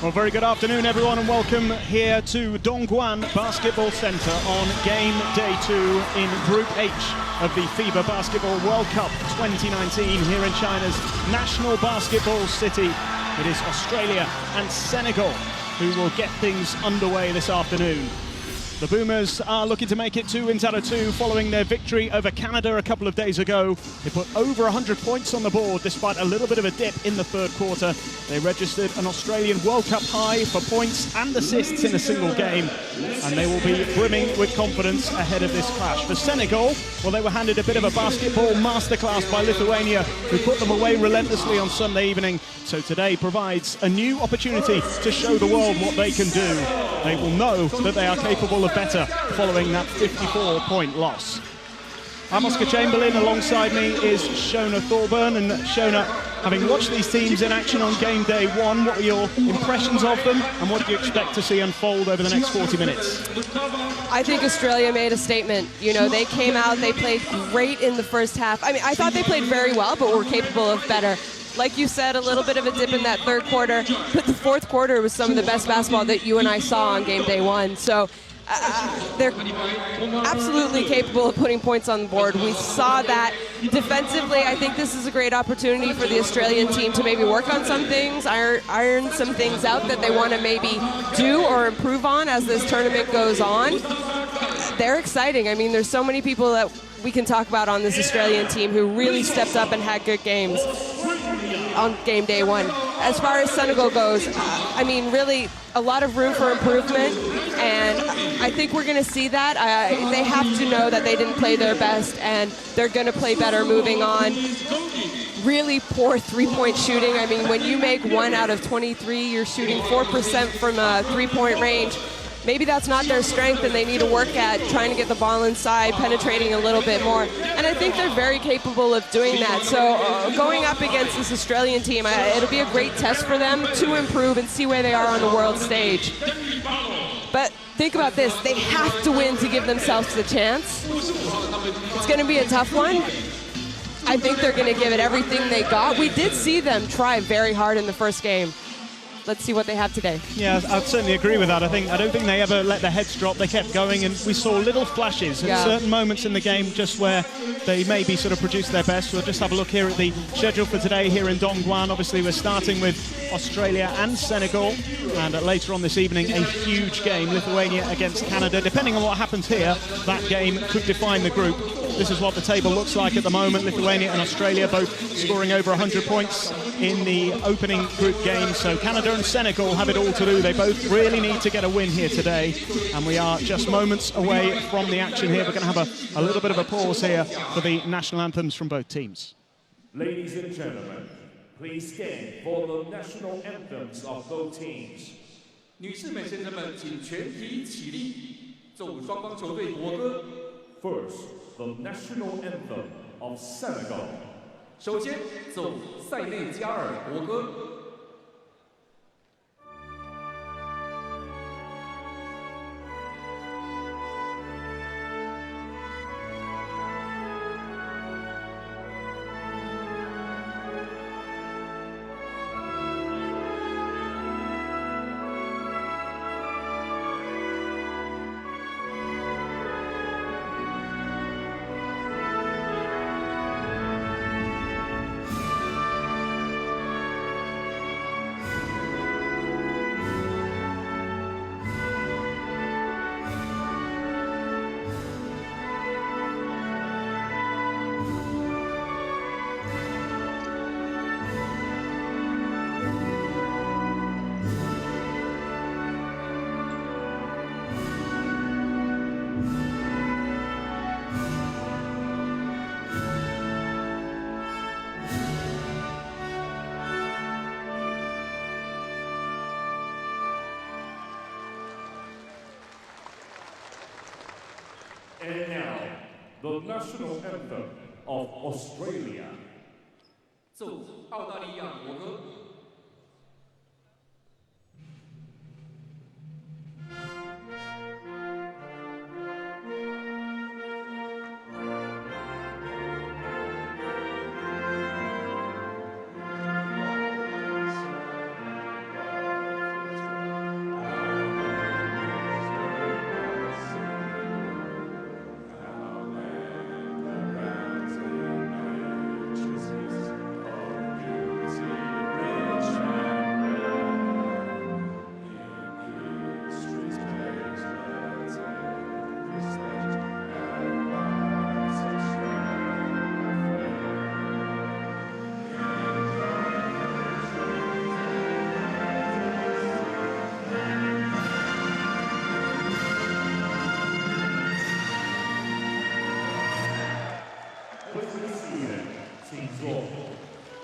Well, very good afternoon, everyone, and welcome here to Dongguan Basketball Center on game day 2 in Group H of the FIBA Basketball World Cup 2019 here in China's national basketball city. It is Australia and Senegal who will get things underway this afternoon. The Boomers are looking to make it 2 wins out of 2 following their victory over Canada a couple of days ago. They put over 100 points on the board despite a little bit of a dip in the third quarter. They registered an Australian World Cup high for points and assists in a single game, and they will be brimming with confidence ahead of this clash. For Senegal, well, they were handed a bit of a basketball masterclass by Lithuania, who put them away relentlessly on Sunday evening. So today provides a new opportunity to show the world what they can do. They will know that they are capable of better following that 54-point loss. I'm Oscar Chamberlain. Alongside me is Shona Thorburn. And Shona, having watched these teams in action on game day 1, what were your impressions of them and what do you expect to see unfold over the next 40 minutes? I think Australia made a statement. You know, they came out, they played great in the first half. I mean, I thought they played very well, but were capable of better. Like you said, a little bit of a dip in that third quarter, but the fourth quarter was some of the best basketball that you and I saw on game day 1. So they're absolutely capable of putting points on the board. We saw that defensively. I think this is a great opportunity for the Australian team to maybe work on some things, iron some things out that they want to maybe do or improve on as this tournament goes on. They're exciting. I mean, there's so many people that we can talk about on this Australian team who really stepped up and had good games on game day 1. As far as Senegal goes, I mean, really a lot of room for improvement, and I think we're going to see that. They have to know that they didn't play their best, and they're going to play better moving on. Really poor three-point shooting. I mean, when you make 1 out of 23, you're shooting 4% from a three-point range. Maybe that's not their strength, and they need to work at trying to get the ball inside, penetrating a little bit more. And I think they're very capable of doing that. So going up against this Australian team, it'll be a great test for them to improve and see where they are on the world stage. But think about this. They have to win to give themselves the chance. It's going to be a tough one. I think they're going to give it everything they got. We did see them try very hard in the first game. Let's see what they have today. Yeah, I'd certainly agree with that. I don't think they ever let their heads drop. They kept going, and we saw little flashes at certain moments in the game just where they maybe sort of produced their best. We'll just have a look here at the schedule for today here in Dongguan. Obviously, we're starting with Australia and Senegal, and later on this evening, a huge game, Lithuania against Canada. Depending on what happens here, that game could define the group. This is what the table looks like at the moment. Lithuania and Australia both scoring over 100 points in the opening group game. So Canada and Senegal have it all to do. They both really need to get a win here today. And we are just moments away from the action here. We're going to have a little bit of a pause here for the national anthems from both teams. Ladies and gentlemen, please stand for the national anthems of both teams. 女士们、先生们，请全体起立，奏舞双方球队国歌。 First, the national anthem of Senegal. 首先，奏塞内加尔国歌。And now, the national anthem of Australia. 奏澳大利亚国歌。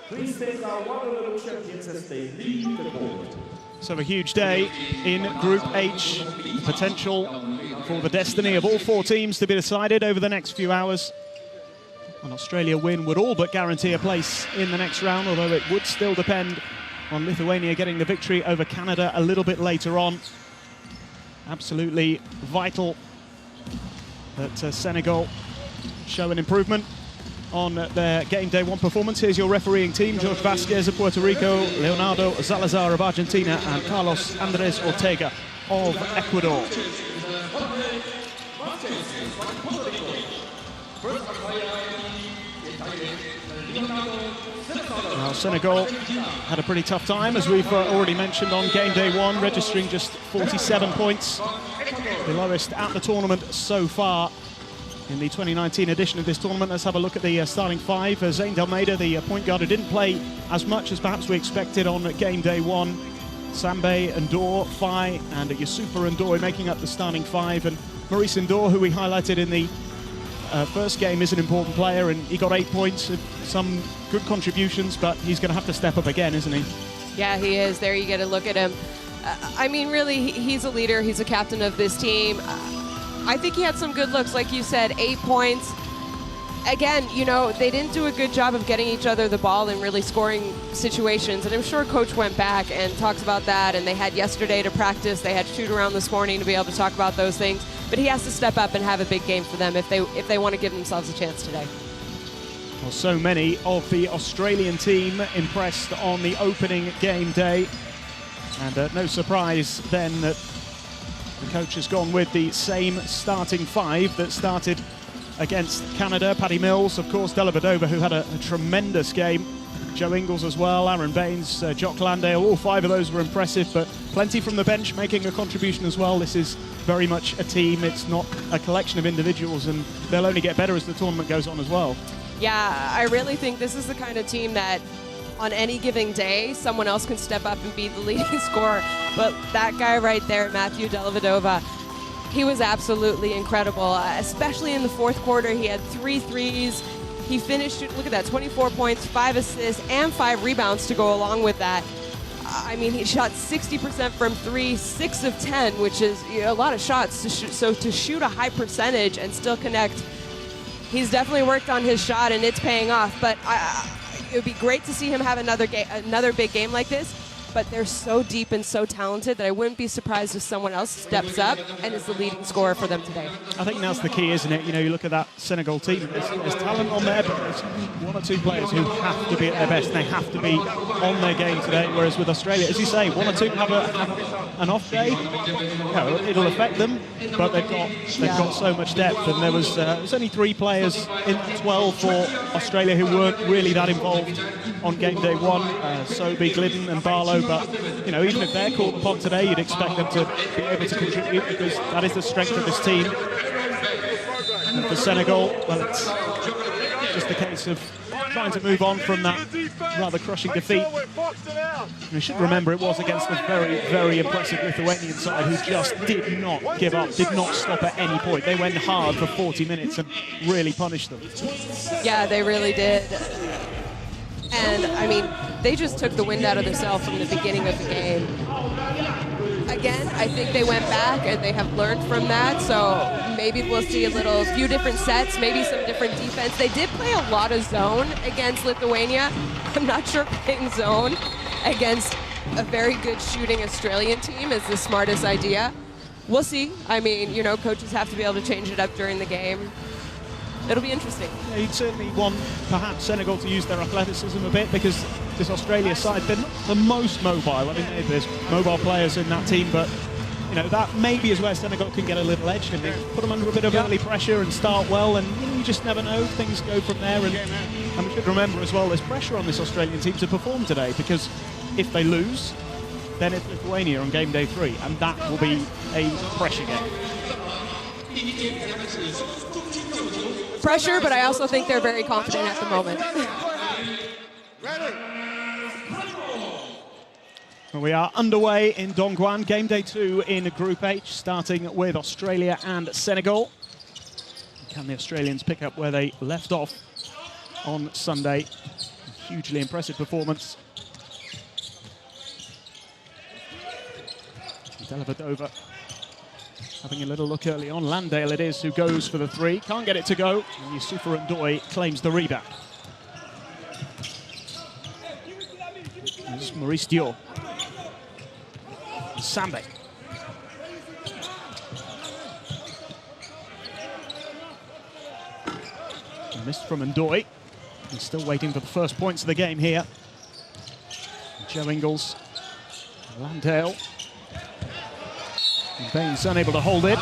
Please thank our wonderful champions as they leave the court. So a huge day in Group H. Potential for the destiny of all 4 teams to be decided over the next few hours. An Australia win would all but guarantee a place in the next round, although it would still depend on Lithuania getting the victory over Canada a little bit later on. Absolutely vital that Senegal show an improvement on their game day 1 performance. Here's your refereeing team: George Vasquez of Puerto Rico, Leonardo Salazar of Argentina, and Carlos Andres Ortega of Ecuador. Now, Senegal had a pretty tough time, as we've already mentioned, on game day 1, registering just 47 points, the lowest at the tournament so far in the 2019 edition of this tournament. Let's have a look at the starting 5. Zayn Delmeida, the point guard, who didn't play as much as perhaps we expected on game day 1. Sambe, Ndor, Fai, and Yusufa Ndoye making up the starting 5. And Maurice Ndor, who we highlighted in the first game, is an important player, and he got 8 points, some good contributions, but he's going to have to step up again, isn't he? Yeah, he is. There you get a look at him. I mean, really, he's a leader. He's a captain of this team. I think he had some good looks, like you said, 8 points. Again, you know, they didn't do a good job of getting each other the ball in really scoring situations, and I'm sure Coach went back and talks about that, and they had yesterday to practice. They had shoot around this morning to be able to talk about those things, but he has to step up and have a big game for them if they want to give themselves a chance today. Well, so many of the Australian team impressed on the opening game day, and no surprise then that the coach has gone with the same starting 5 that started against Canada. Paddy Mills, of course, Dellavedova, who had a tremendous game, Joe Ingles as well, Aaron Baines, Jock Landale, all 5 of those were impressive, but plenty from the bench making a contribution as well. This is very much a team, it's not a collection of individuals, and they'll only get better as the tournament goes on as well. Yeah, I really think this is the kind of team that on any given day, someone else can step up and be the leading scorer. But that guy right there, Matthew Dellavedova, he was absolutely incredible, especially in the 4th quarter. He had 3 threes. He finished, look at that, 24 points, 5 assists, and 5 rebounds to go along with that. I mean, he shot 60% from 3, 6 of 10, which is, you know, a lot of shots to shoot. So to shoot a high percentage and still connect, he's definitely worked on his shot, and it's paying off. But it would be great to see him have another big game like this. But they're so deep and so talented that I wouldn't be surprised if someone else steps up and is the leading scorer for them today. I think that's the key, isn't it? You know, you look at that Senegal team, there's talent on there, but there's 1 or 2 players who have to be at their best, and they have to be on their game today, whereas with Australia, as you say, 1 or 2 have an off day. You know, it'll affect them, but they've got so much depth, and there's only 3 players in 12 for Australia who weren't really that involved on game day 1, Sobey, Glidden and Barlow. But, you know, even if they're caught the pot today, you'd expect them to be able to contribute, because that is the strength of this team. And for Senegal, well, it's just a case of trying to move on from that rather crushing defeat. We should remember it was against a very, very impressive Lithuanian side who just did not give up, did not stop at any point. They went hard for 40 minutes and really punished them. Yeah, they really did. And, I mean, they just took the wind out of their sail from the beginning of the game. Again, I think they went back and they have learned from that, so maybe we'll see a few different sets, maybe some different defense. They did play a lot of zone against Lithuania. I'm not sure playing zone against a very good shooting Australian team is the smartest idea. We'll see. I mean, you know, coaches have to be able to change it up during the game. It'll be interesting. Yeah, you'd certainly want perhaps Senegal to use their athleticism a bit, because this Australia side, they're not the most mobile. I mean, there's mobile players in that team, but you know, that maybe is where Senegal can get a little edge, and put them under a bit of early pressure and start well, and you know, you just never know, things go from there. And we should remember as well, there's pressure on this Australian team to perform today, because if they lose, then it's Lithuania on game day 3, and that will be a pressure game. Pressure, but I also think they're very confident at the moment. We are underway in Dongguan, game day 2 in Group H, starting with Australia and Senegal. Can the Australians pick up where they left off on Sunday. Hugely impressive performance. Delavadova having a little look early on. Landale it is who goes for the three. Can't get it to go. And Yusufa Ndoye claims the rebound. This is Maurice Dior. Sambe. Missed from Ndoye. He's still waiting for the first points of the game here. Joe Ingles. Landale. And Baines unable to hold it.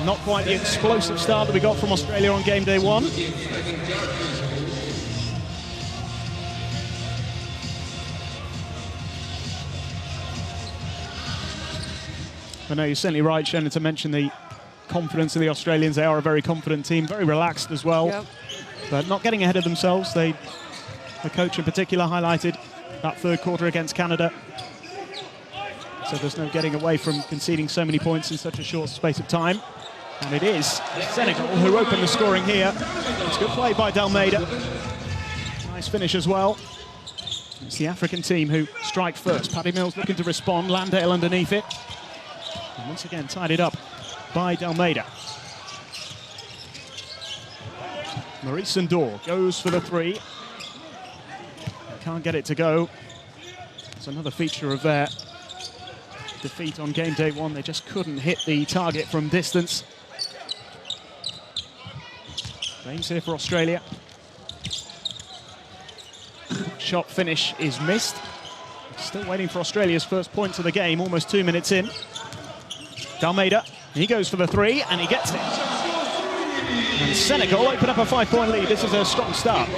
Not quite the explosive start that we got from Australia on game day one. I know you're certainly right, Shannon, to mention the confidence of the Australians. They are a very confident team, very relaxed as well. Yep. But not getting ahead of themselves. The coach in particular highlighted that third quarter against Canada. So there's no getting away from conceding so many points in such a short space of time. And it is Senegal who open the scoring here. It's good play by Dalmeida. Nice finish as well. It's the African team who strike first. Paddy Mills looking to respond. Landale underneath it. And once again tied it up by Dalmeida. Maurice Ndoye goes for the three. Can't get it to go. It's another feature of their defeat on game day one. They just couldn't hit the target from distance. Baines here for Australia. Shot finish is missed. Still waiting for Australia's first points of the game, almost 2 minutes in. Dalmeida, he goes for the three and he gets it. And Senegal open up a 5-point lead. This is a strong start.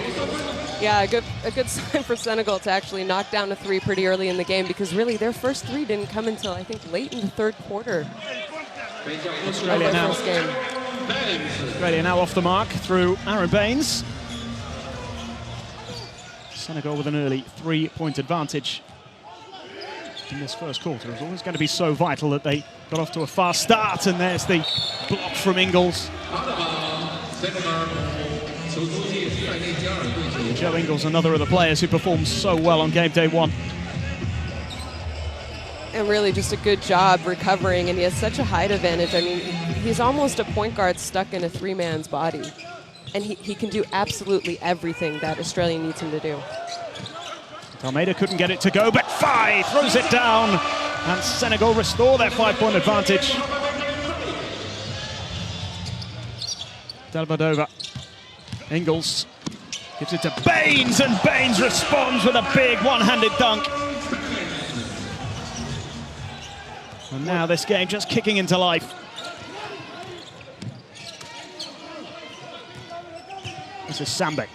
Yeah, a good sign for Senegal to actually knock down a three pretty early in the game, because really their first three didn't come until I think late in the third quarter. Australia now off the mark through Aaron Baines. Senegal with an early 3-point advantage in this first quarter. It was always going to be so vital that they got off to a fast start, and there's the block from Ingles. Joe Ingles, another of the players who performed so well on game day one. And really just a good job recovering, and he has such a height advantage. I mean, he's almost a point guard stuck in a three-man's body. And he can do absolutely everything that Australia needs him to do. Almeida couldn't get it to go, but Faye throws it down, and Senegal restore their 5-point advantage. Delavadova. Ingles gives it to Baines, and Baines responds with a big one-handed dunk. And now this game just kicking into life. This is Sambe.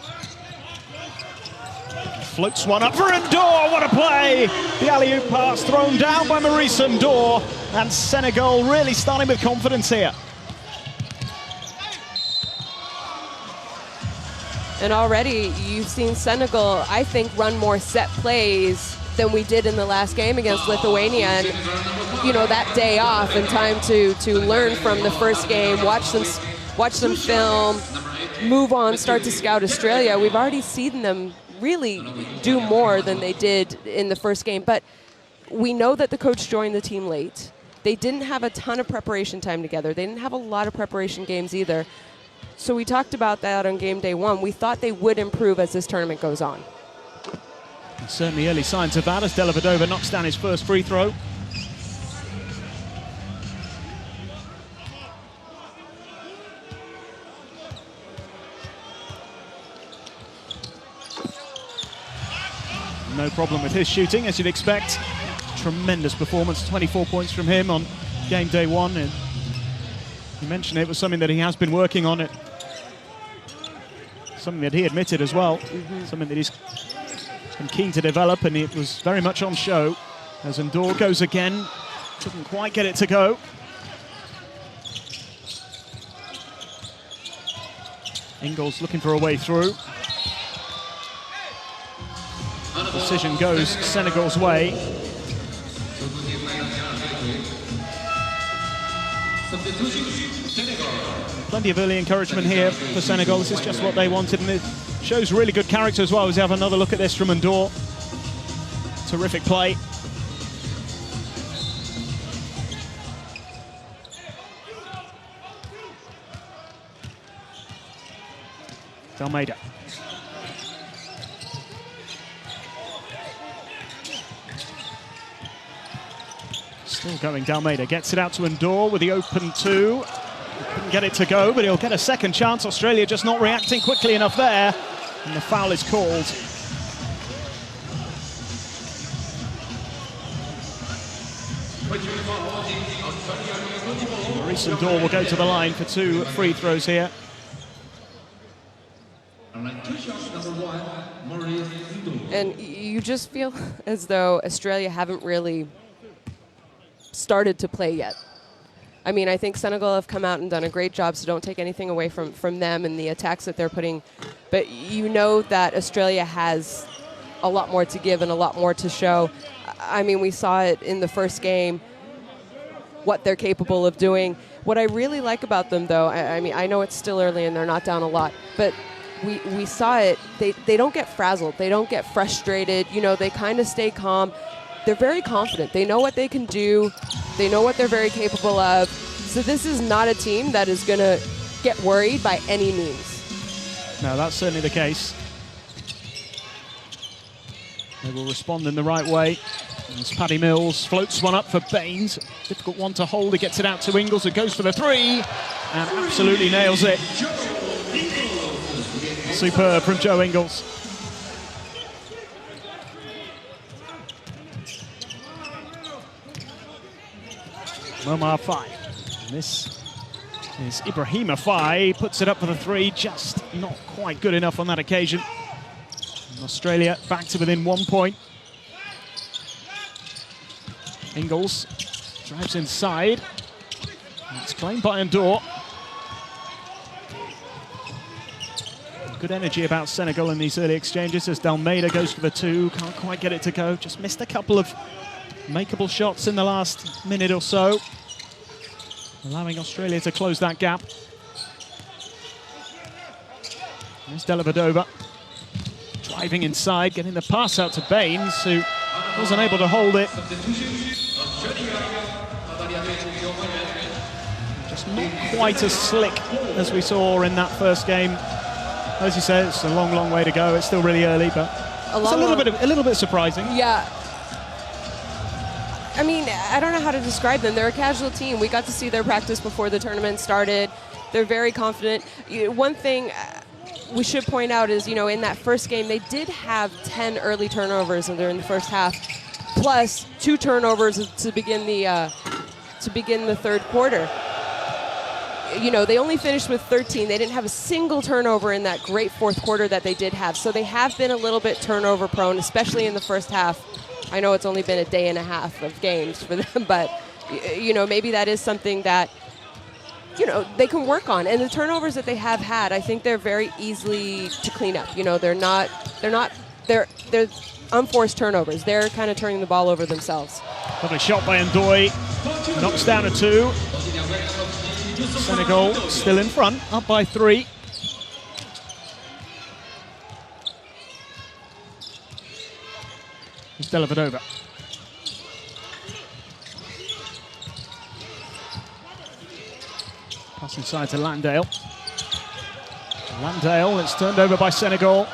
Floats one up for Ndoye, what a play! The alley-oop pass thrown down by Maurice Ndoye, and Senegal really starting with confidence here. And already you've seen Senegal, I think, run more set plays than we did in the last game against Lithuania. And, you know, that day off and time to learn from the first game, watch them film, move on, start to scout Australia. We've already seen them really do more than they did in the first game. But we know that the coach joined the team late. They didn't have a ton of preparation time together. They didn't have a lot of preparation games either. So we talked about that on game day one. We thought they would improve as this tournament goes on. And certainly early signs of that as Delavadova knocks down his first free throw. No problem with his shooting, as you'd expect. Tremendous performance, 24 points from him on game day one. And you mentioned it was something that he has been working on, it. Something that he admitted as well, something that he's been keen to develop, and it was very much on show. As Ndoye goes again, couldn't quite get it to go. Ingles looking for a way through. Decision goes Senegal's way. Plenty of early encouragement here for Senegal. This is just what they wanted, and Shows really good character as well. As we have another look at this from Ndor. Terrific play. Almeida. Still going, Almeida gets it out to Ndor with the open two. Couldn't get it to go, but he'll get a second chance. Australia just not reacting quickly enough there. And the foul is called. Maurice Ndor will go to the line for 2 free throws here. And you just feel as though Australia haven't really started to play yet. I mean, I think Senegal have come out and done a great job, so don't take anything away from them and the attacks that they're putting. But you know that Australia has a lot more to give and a lot more to show. I mean, we saw it in the first game, what they're capable of doing. What I really like about them, though, I mean, I know it's still early and they're not down a lot, but we saw it. They don't get frazzled. They don't get frustrated. You know, they kind of stay calm. They're very confident. They know what they can do. They know what they're very capable of. So this is not a team that is going to get worried by any means. No, that's certainly the case. They will respond in the right way. As Paddy Mills floats one up for Baines. Difficult one to hold. He gets it out to Ingles, who goes for the 3 and absolutely nails it. Superb from Joe Ingles. Momar Faye. This is Ibrahima Faye. Puts it up for the 3, just not quite good enough on that occasion. And Australia back to within 1 point. Ingles drives inside. It's claimed by Ndor. Good energy about Senegal in these early exchanges as Almeida goes for the 2. Can't quite get it to go. Just missed a couple of makeable shots in the last minute or so, allowing Australia to close that gap. There's Dellavedova driving inside, getting the pass out to Baines, who wasn't able to hold it. Just not quite as slick as we saw in that first game. As you said, it's a long, long way to go. It's still really early, but it's a little bit surprising. Yeah. I mean, I don't know how to describe them. They're a casual team. We got to see their practice before the tournament started. They're very confident. One thing we should point out is, you know, in that first game, they did have 10 early turnovers during the first half, plus 2 turnovers to begin the third quarter. You know, they only finished with 13. They didn't have a single turnover in that great fourth quarter that they did have. So they have been a little bit turnover prone, especially in the first half. I know it's only been a day and a half of games for them, but, you know, maybe that is something that, you know, they can work on. And the turnovers that they have had, I think they're very easily to clean up. You know, they're unforced turnovers. They're kind of turning the ball over themselves. Lovely shot by Ndoye. Knocks down a 2. Senegal still in front, up by 3. It's Dellavedova. Pass inside to Landale. Landale, it's turned over by Senegal.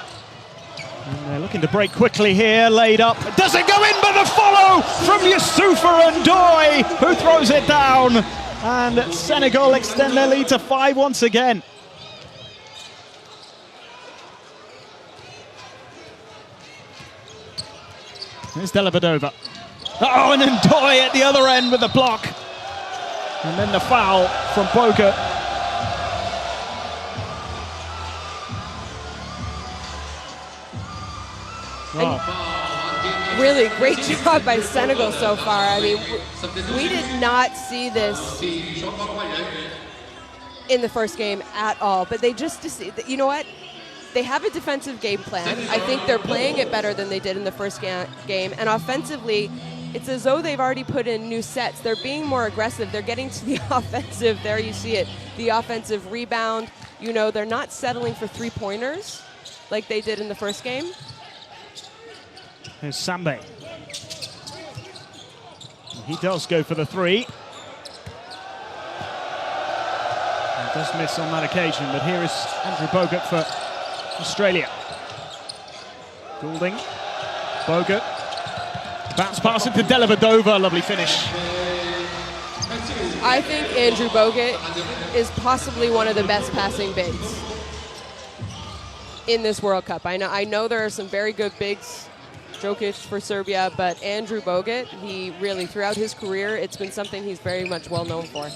And they're looking to break quickly here, laid up. Doesn't go in, but the follow from Youssoufa Ndoye, who throws it down. And Senegal extend their lead to 5 once again. Here's Dellavedova. Oh, and Ndoye at the other end with the block. And then the foul from Boga. Really great job by Senegal so far. I mean, we did not see this in the first game at all, but they just, you know what? They have a defensive game plan. I think they're playing it better than they did in the first game, and offensively, it's as though they've already put in new sets. They're being more aggressive. They're getting to the offensive, there you see it, the offensive rebound. You know, they're not settling for 3-pointers. like they did in the first game. Here's Sambe. He does go for the three. He does miss on that occasion, but here is Andrew Bogut for Australia. Goulding, Bogut, bounce pass into Dellavedova, lovely finish. I think Andrew Bogut is possibly one of the best passing bigs in this World Cup. I know there are some very good bigs, Jokic for Serbia, but Andrew Bogut, he really, throughout his career, it's been something he's very much well known for.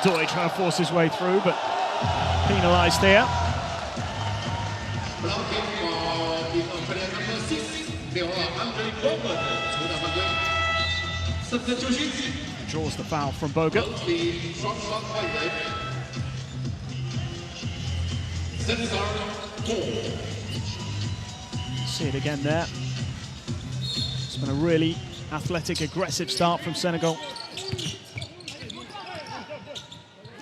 Doi trying to force his way through, but penalised here. Draws the foul from Bogut. See it again there. It's been a really athletic, aggressive start from Senegal.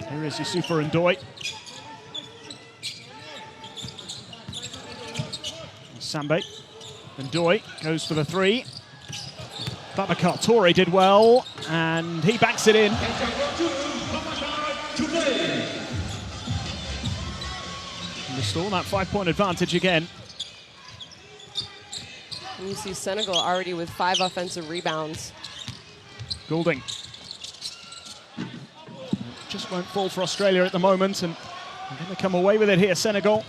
Here is Yusufa and Doi. Sambe and Doi goes for the three. Babacar Toure did well, and he backs it in. Restore that 5-point advantage again. And you see Senegal already with 5 offensive rebounds. Goulding. Just won't fall for Australia at the moment, and they're going to come away with it here, Senegal.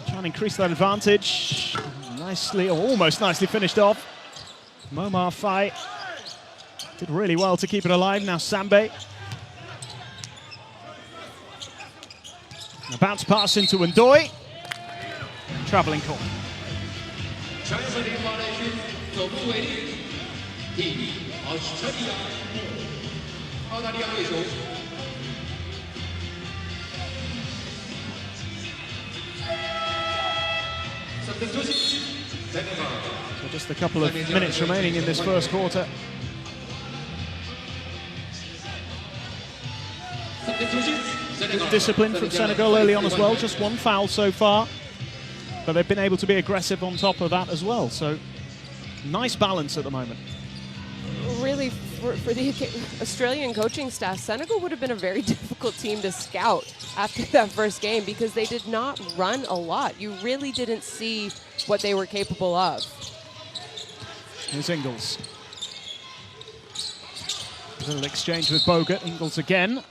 Trying to increase that advantage. Nicely, or almost nicely finished off. Momar Faye did really well to keep it alive. Now Sambe. A bounce pass into Ndoi. Travelling call. So just a couple of minutes remaining in this first quarter. Good discipline from Senegal early on as well, just 1 foul so far. But they've been able to be aggressive on top of that as well. So nice balance at the moment. Really, for the Australian coaching staff, Senegal would have been a very difficult team to scout after that first game because they did not run a lot. You really didn't see what they were capable of. Here's Ingles. A little exchange with Bogut. Ingles again.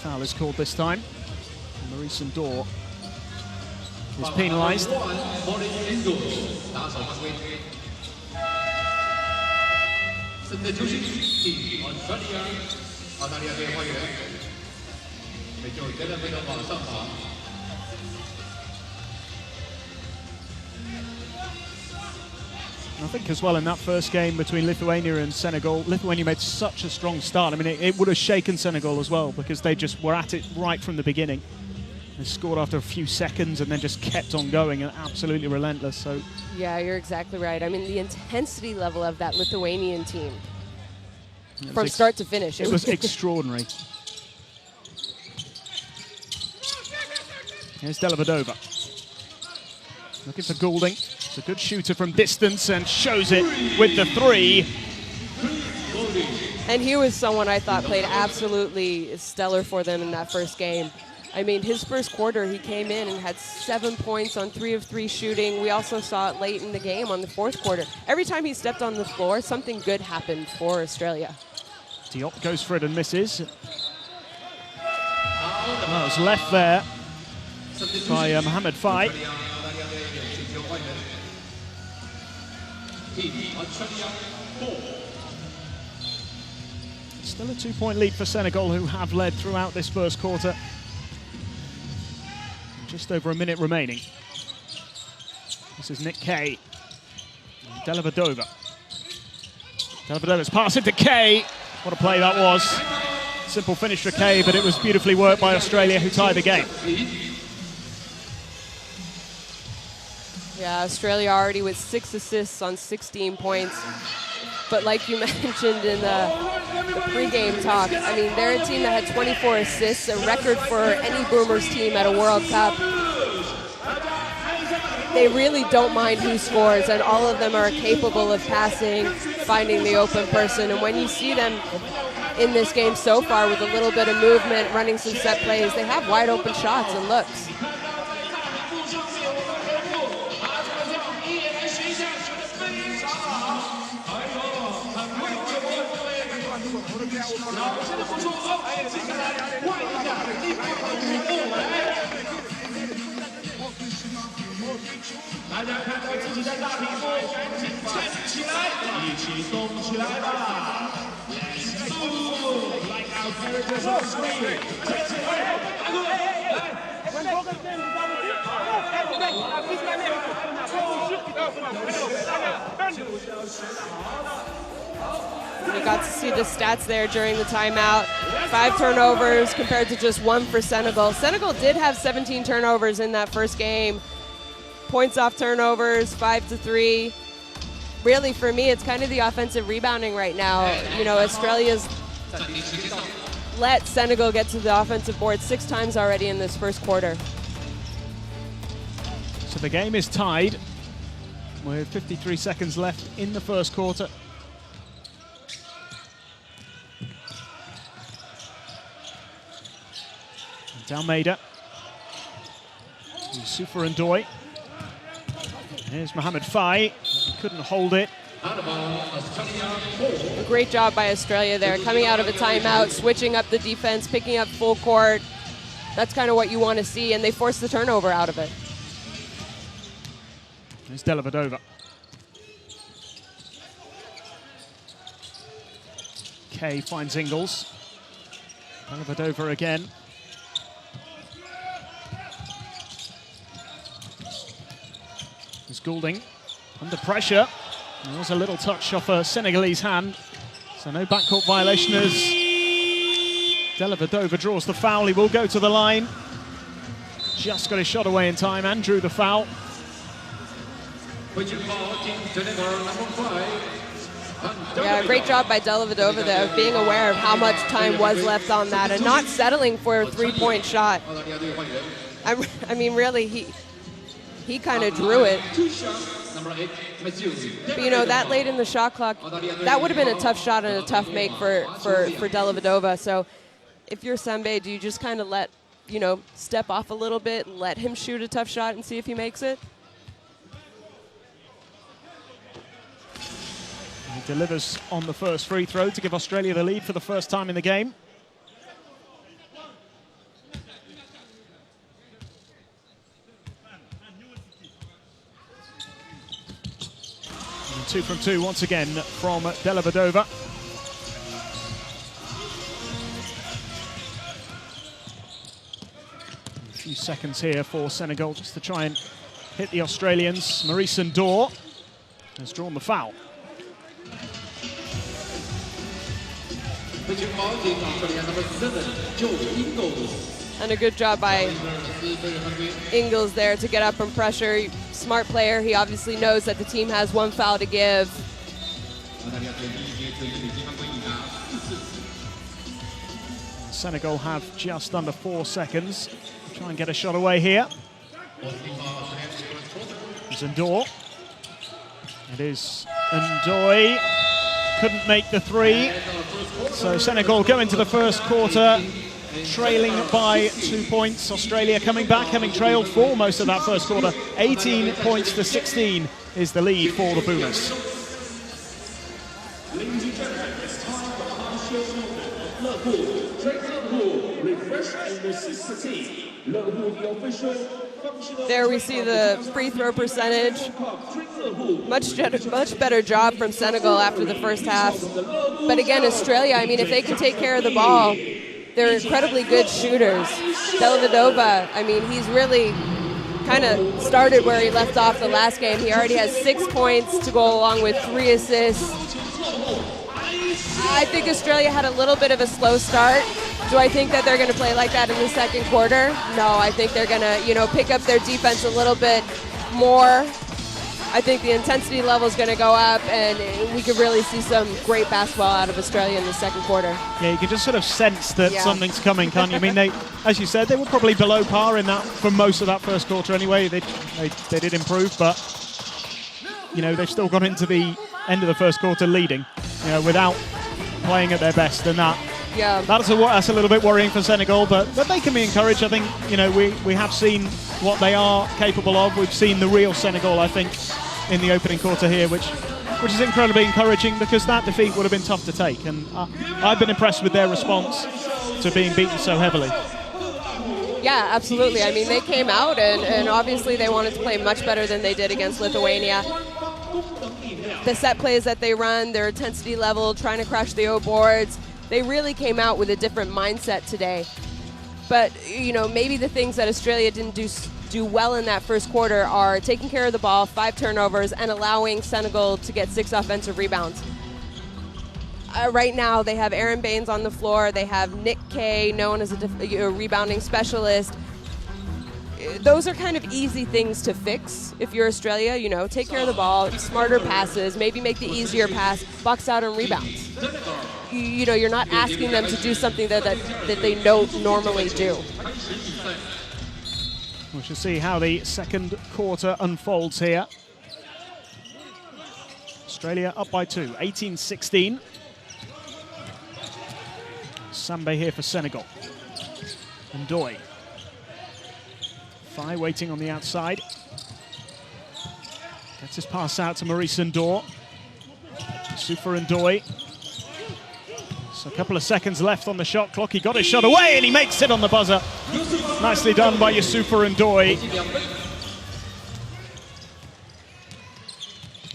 Foul is called this time. And Maurice Ndor is penalised. I think as well in that first game between Lithuania and Senegal, Lithuania made such a strong start. I mean, it would have shaken Senegal as well because they just were at it right from the beginning. They scored after a few seconds and then just kept on going and absolutely relentless. So yeah, you're exactly right. I mean, the intensity level of that Lithuanian team from start to finish. It was extraordinary. Here's Dellavedova. Looking for Goulding. It's a good shooter from distance and shows it with the three. And he was someone I thought played absolutely stellar for them in that first game. I mean, his first quarter, he came in and had 7 points on 3 of 3 shooting. We also saw it late in the game on the fourth quarter. Every time he stepped on the floor, something good happened for Australia. Diop goes for it and misses. Well, it was left there by Mohamed Faye. Still a 2-point lead for Senegal, who have led throughout this first quarter. Just over a minute remaining. This is Nick Kay. Dellavedova. Dellavedova's pass into Kay. What a play that was. Simple finish for Kay, but it was beautifully worked by Australia, who tied the game. Yeah, Australia already with 6 assists on 16 points. But like you mentioned in the pre-game talk, I mean, they're a team that had 24 assists, a record for any Boomers team at a World Cup. they really don't mind who scores, and all of them are capable of passing, finding the open person. And when you see them in this game so far with a little bit of movement, running some set plays, they have wide open shots and looks. We got to see the stats there during the timeout. 5 turnovers compared to just 1 for Senegal. Senegal did have 17 turnovers in that first game. Points off turnovers, 5-3. Really, for me, it's kind of the offensive rebounding right now. You know, Australia's let Senegal get to the offensive board 6 times already in this first quarter. So the game is tied with 53 seconds left in the first quarter. Almeida, Sufa and Doi. Here's Mohamed Fai, couldn't hold it. A great job by Australia there, coming out of a timeout, switching up the defense, picking up full court. That's kind of what you want to see, and they forced the turnover out of it. Here's Dellavedova. Kay finds Ingles. Dellavedova again. There's Goulding under pressure. There was a little touch off a Senegalese hand, so no backcourt violation as Dellavedova draws the foul. He will go to the line. Just got his shot away in time and drew the foul. Yeah, great job by Dellavedova there, of being aware of how much time was left on that and not settling for a 3-point shot. I mean, really, he kind of drew it. But, you know, that late in the shot clock, that would have been a tough shot and a tough make for Dellavedova. So if you're Sembe, do you just kind of let, you know, step off a little bit, let him shoot a tough shot and see if he makes it? He delivers on the first free throw to give Australia the lead for the first time in the game. And 2 from 2 once again from Dellavedova. A few seconds here for Senegal just to try and hit the Australians. Maurice Ndor has drawn the foul. And a good job by Ingles there to get up and pressure. Smart player. He obviously knows that the team has 1 foul to give. Senegal have just under 4 seconds. Try and get a shot away here. It's Ndor. It is Ndoi. Couldn't make the 3. So Senegal go into the first quarter trailing by 2 points. Australia coming back, having trailed for most of that first quarter. 18 points to 16 is the lead for the Boomers. Ladies and gentlemen, it's time for our show moment. Drake Lehu, refresh and assist the team. Lehu, the official functional. There we see the free throw percentage. Much better job from Senegal after the first half. But again, Australia, I mean, if they can take care of the ball, they're incredibly good shooters. Dellavedova, I mean, he's really kind of started where he left off the last game. He already has 6 points to go along with 3 assists. I think Australia had a little bit of a slow start. Do I think that they're going to play like that in the second quarter? No, I think they're going to, you know, pick up their defense a little bit more I think the intensity level is going to go up, and we could really see some great basketball out of Australia in the second quarter. Yeah, you can just sort of sense that something's coming, can't you? I mean, they, as you said, they were probably below par in that for most of that first quarter anyway. They did improve, but you know, they've still gone into the end of the first quarter leading, you know, without playing at their best, and that's a little bit worrying for Senegal, but they can be encouraged. I think, you know, we have seen what they are capable of. We've seen the real Senegal, I think, in the opening quarter here, which is incredibly encouraging, because that defeat would have been tough to take, and I've been impressed with their response to being beaten so heavily. Yeah, absolutely. I mean, they came out, and obviously they wanted to play much better than they did against Lithuania. The set plays that they run, their intensity level, trying to crash the O boards, they really came out with a different mindset today. But, you know, maybe the things that Australia didn't do well in that first quarter are taking care of the ball, 5 turnovers, and allowing Senegal to get 6 offensive rebounds. Right now, they have Aaron Baines on the floor. They have Nick Kay, known as a rebounding specialist. Those are kind of easy things to fix if you're Australia. You know, take care of the ball, smarter passes, maybe make the easier pass, box out and rebounds. You know, you're not asking them to do something that they don't normally do. We shall see how the second quarter unfolds here. Australia up by 2, 18-16. Sambe here for Senegal. Ndoye. Fai waiting on the outside. Gets his pass out to Maurice Ndoye. Super Ndoye. So a couple of seconds left on the shot clock. He got his shot away and he makes it on the buzzer. Nicely done by Yusufa Ndoye.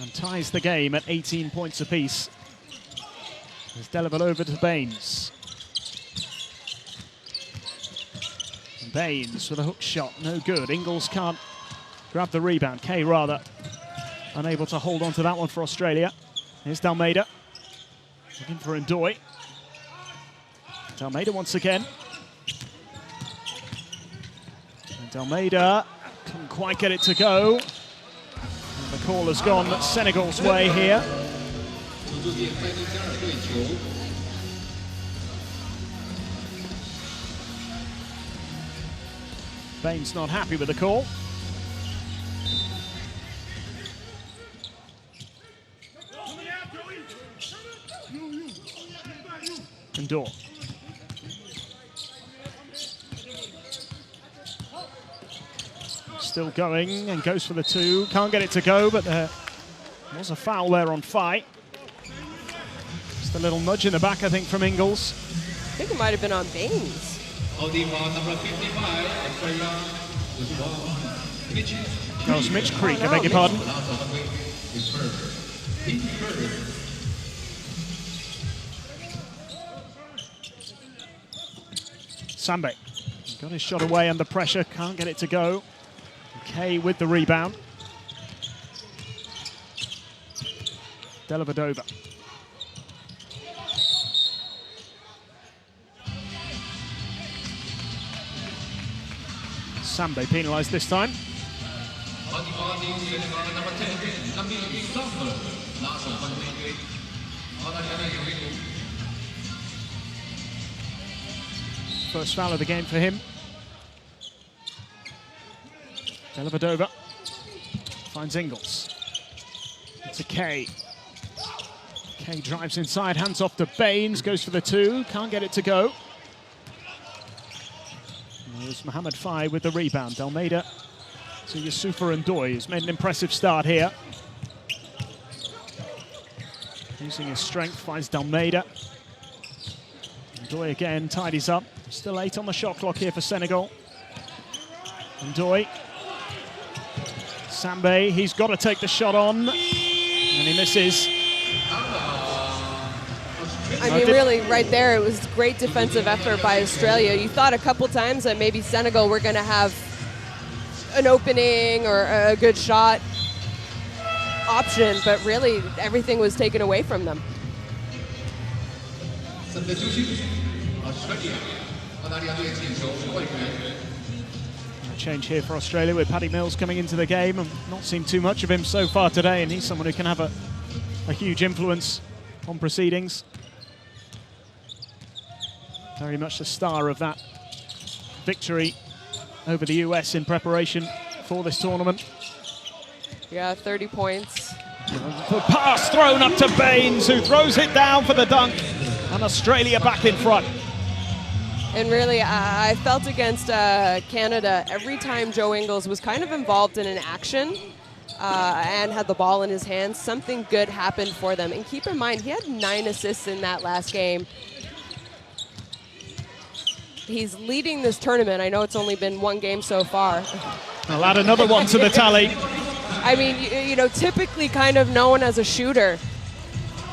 And ties the game at 18 points apiece. He's delivered over to Baines. Baines with a hook shot, no good. Ingles can't grab the rebound. Kay rather unable to hold on to that one for Australia. Here's Dalmeida looking for Ndoye. Dalmeida once again. And Dalmeida couldn't quite get it to go. And the call has gone Senegal's way here. Baines not happy with the call. Ndoye. Still going and goes for the 2. Can't get it to go, but there was a foul there on Fai. Just a little nudge in the back, I think, from Ingles. I think it might have been on Baines. That was Mitch Creek, I beg your pardon. Sambe got his shot away under pressure, can't get it to go. Kay with the rebound. Dellavedova. Sambe penalised this time. First foul of the game for him. Dellavedova finds Ingles. It's a Kay. Kay drives inside, hands off to Baines, goes for the 2, can't get it to go. There's Mohamed Fai with the rebound. Dalmeida to Yusufa Ndoye, who's made an impressive start here. Using his strength, finds Dalmeida. Ndoye again, tidies up. Still 8 on the shot clock here for Senegal. Ndoye. Sambe, he's got to take the shot on. And he misses. I mean, really, right there, it was great defensive effort by Australia. You thought a couple times that maybe Senegal were going to have an opening or a good shot option, but really, everything was taken away from them. A change here for Australia with Paddy Mills coming into the game. I've not seen too much of him so far today, and he's someone who can have a huge influence on proceedings. Very much the star of that victory over the US in preparation for this tournament. Yeah, 30 points. The pass thrown up to Baines, who throws it down for the dunk, and Australia back in front. And really, I felt against Canada, every time Joe Ingles was kind of involved in an action and had the ball in his hands, something good happened for them. And keep in mind, he had 9 assists in that last game. He's leading this tournament. I know it's only been 1 game so far. I'll add another one to the tally. I mean, you know, typically kind of known as a shooter.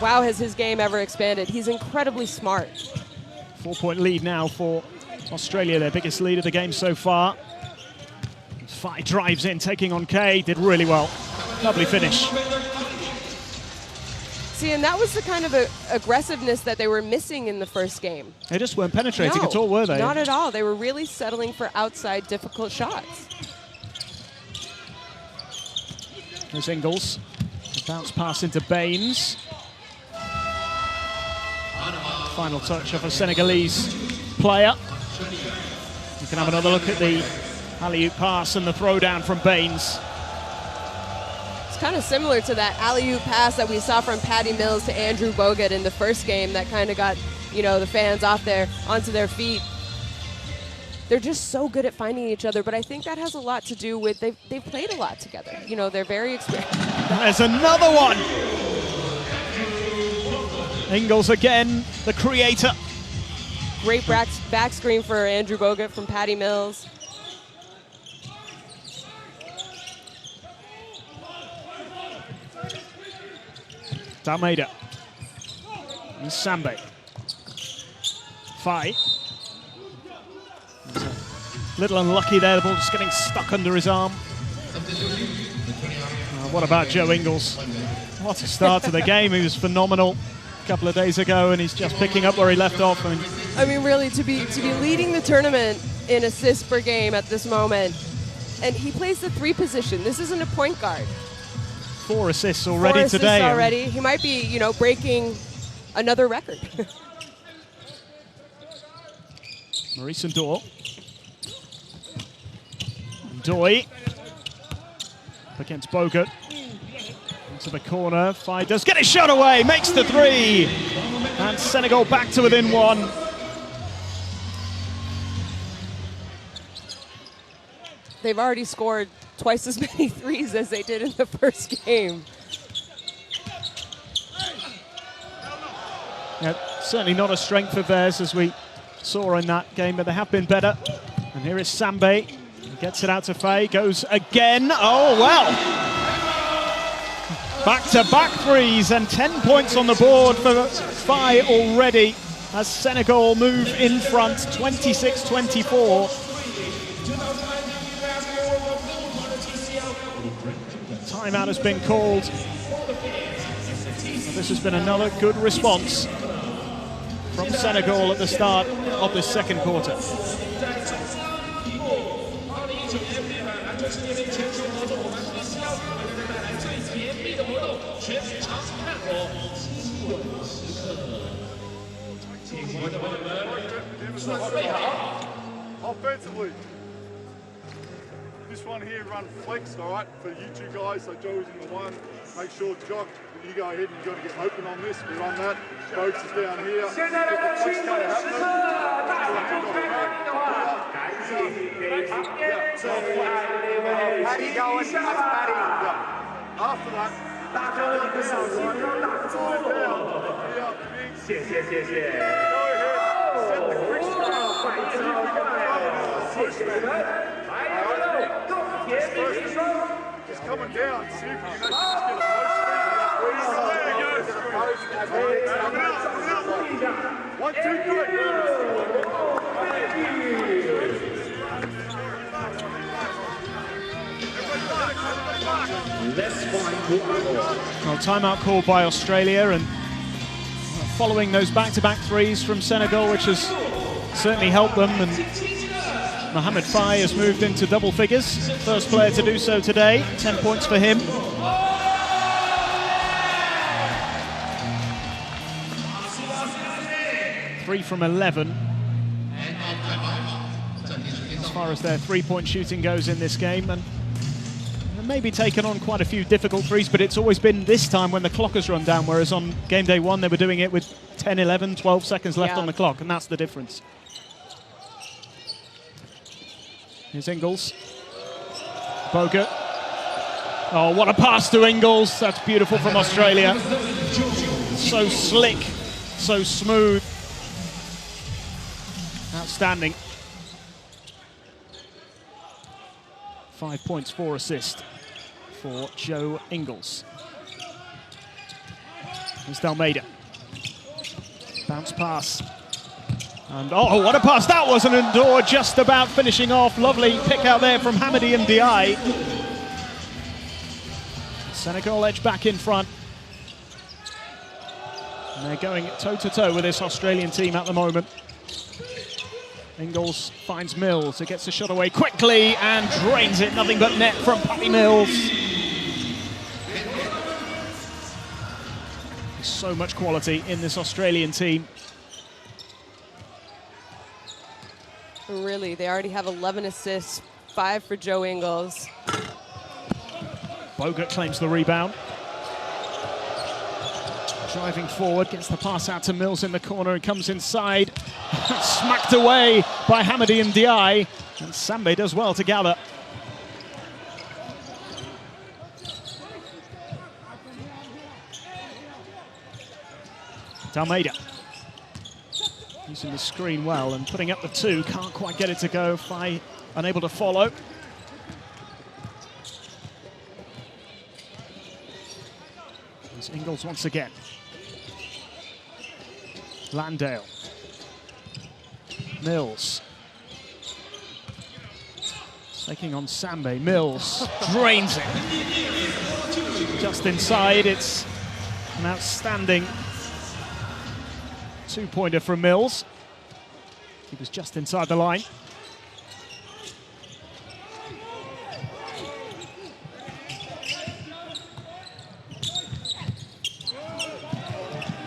Wow, has his game ever expanded. He's incredibly smart. 4-point lead now for Australia, their biggest lead of the game so far. Fai drives in, taking on Kay, did really well. Lovely finish. See, and that was the kind of aggressiveness that they were missing in the first game. They just weren't penetrating No, at all, were they? Not at all. They were really settling for outside difficult shots. There's Ingles. A bounce pass into Baines. Final touch of a Senegalese player. You can have another look at the alley-oop pass and the throwdown from Baines. It's kind of similar to that alley-oop pass that we saw from Paddy Mills to Andrew Bogut in the first game that kind of got, you know, the fans onto their feet. They're just so good at finding each other, but I think that has a lot to do with they've played a lot together. You know, they're very experienced. There's another one. Ingles again, the creator. Great back screen for Andrew Bogut from Paddy Mills. Dalmeida. And Sambe. Fai. Little unlucky there, the ball just getting stuck under his arm. What about Joe Ingles? What a start to the game. He was phenomenal a couple of days ago, and he's just picking up where he left off. I mean, really, to be leading the tournament in assists per game at this moment, and he plays the 3 position. This isn't a point guard. 4 assists already 4 assists today. already. He might be, you know, breaking another record. Maurice Ndor. Ndoye against Bogut. Into the corner. Fai does get his shot away, makes the 3. And Senegal back to within 1. They've already scored twice as many 3s as they did in the first game. Yeah, certainly not a strength of theirs as we saw in that game, but they have been better. And here is Sambe. He gets it out to Fai, goes again. Oh, well. Back-to-back 3s and 10 points on the board for Fai already as Senegal move in front, 26-24. Timeout has been called. This has been another good response from Senegal at the start of this second quarter. Offensively, this one here run flex, all right, for you 2 guys. So Joe's in the 1. Make sure, Jock, you go ahead and you've got to get open on this. We run that. Boats is down here. Get the flex kind of happening. Paddy going, that's Paddy. Yeah. After that, just coming down, see if you can actually just get a post speed. 1, 2, 3. Well, timeout called by Australia, and following those back-to-back 3s from Senegal, which has certainly helped them, and Mohamed Faye has moved into double figures. First player to do so today. 10 points for him. Three from 11. As far as their three-point shooting goes in this game, and maybe taken on quite a few difficult threes, but it's always been this time when the clock has run down, whereas on game day one they were doing it with 10, 11, 12 seconds left on the clock, and that's the difference. Here's Ingles. Bogut. Oh, what a pass to Ingles. That's beautiful from Australia. So slick, so smooth. Outstanding. 5 points, 4 assists for Joe Ingles. Here's Almeida. Bounce pass. And oh, what a pass that was, an Endor just about finishing off. Lovely pick out there from Hamady and Diaye. Senegal edge back in front. And they're going toe-to-toe with this Australian team at the moment. Ingles finds Mills, it gets the shot away quickly and drains it. Nothing but net from Patty Mills. There's so much quality in this Australian team. Really, they already have 11 assists, 5 for Joe Ingles. Bogut claims the rebound. Driving forward, gets the pass out to Mills in the corner, and comes inside. Smacked away by Hamady and Diaye. And Sambe does well to gather. Almeida. Using the screen well and putting up the two. Can't quite get it to go. Faye unable to follow. There's Ingles once again. Landale. Mills. Taking on Sambe. Mills drains it. Just inside, it's an outstanding two-pointer from Mills. He was just inside the line.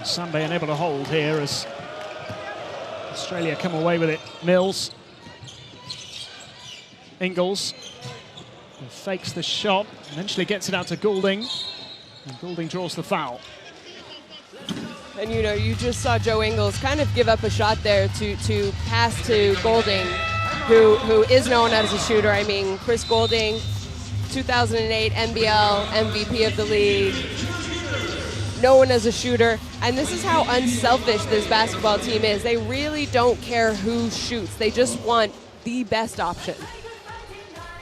Sambe unable to hold here as Australia come away with it. Mills. Ingles. Fakes the shot, eventually gets it out to Goulding. And Goulding draws the foul. And you know, you just saw Joe Ingles kind of give up a shot there to pass to Goulding, who is known as a shooter. I mean, Chris Goulding, 2008 NBL MVP of the league, known as a shooter. And this is how unselfish this basketball team is. They really don't care who shoots. They just want the best option.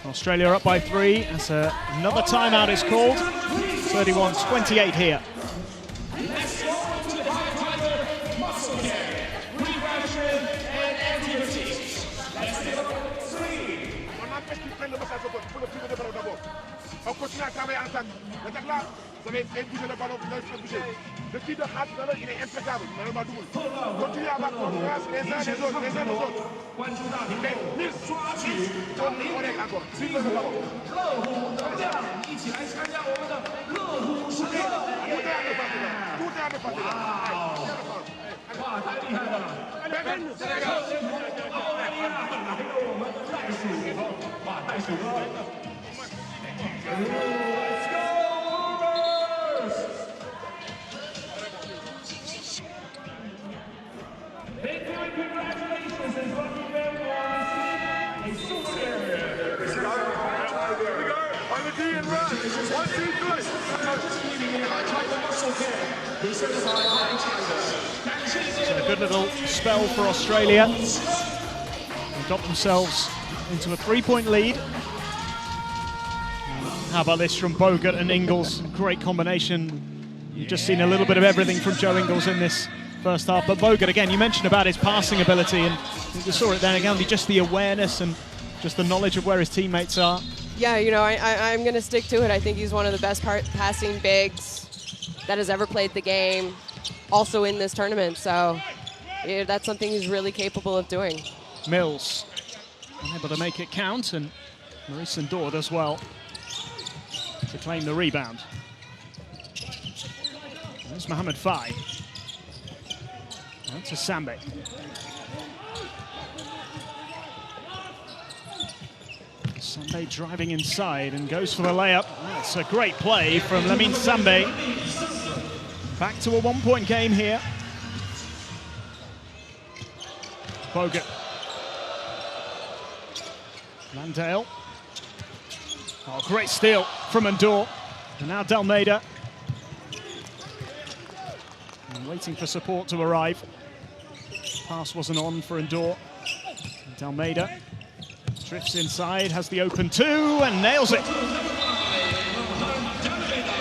Australia up by 3 as another timeout is called. 31-28 here. On continue à travailler ensemble. Maintenant là, vous avez fait bouger le ballon, vous avez fait bouger. Le tir de Khat, il est impeccable. Continuez à avoir confiance les uns les autres, les uns les autres. Mais on est encore. Suivez le ballon. Tout est à ne pas So a good little spell for Australia. They got themselves into a 3-point lead. How about this from Bogut and Ingles? Great combination. You've just seen a little bit of everything from Joe Ingles in this first half. But Bogut, again, you mentioned about his passing ability, and you saw it then again, just the awareness and just the knowledge of where his teammates are. Yeah, you know, I'm going to stick to it. I think he's one of the best passing bigs that has ever played the game, also in this tournament. So yeah, that's something he's really capable of doing. Mills. unable to make it count, and Maurice Ndor does well to claim the rebound. There's Mohamed Fai. And to Sambe. Sambe driving inside and goes for the layup. That's a great play from Lamine Sambe. Back to a one-point game here. Bogut. Landale. Oh, great steal from Ndor. And now Dalmeida. And waiting for support to arrive. Pass wasn't on for Ndor. And Dalmeida drifts inside, has the open two, and nails it.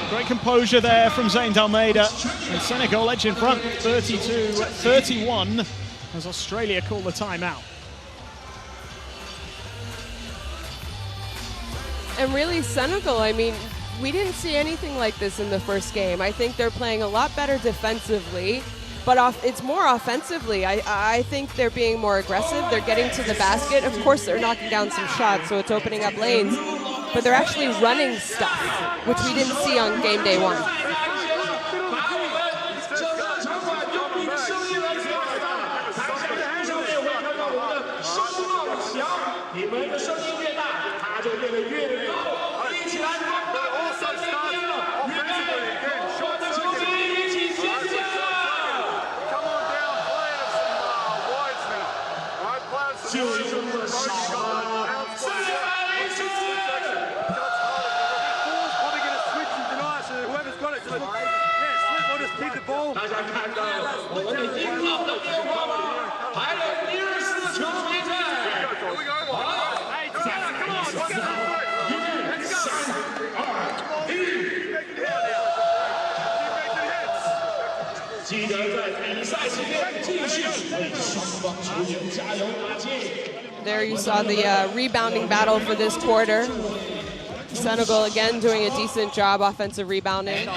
Great composure there from Zayn Dalmeida. And Senegal edge in front, 32-31, as Australia call the timeout. And really, Senegal, I mean, we didn't see anything like this in the first game. I think they're playing a lot better defensively, but it's more offensively. I think they're being more aggressive. They're getting to the basket. Of course, they're knocking down some shots, so it's opening up lanes, but they're actually running stuff, which we didn't see on game day one. There you saw the rebounding battle for this quarter. Senegal again doing a decent job offensive rebounding.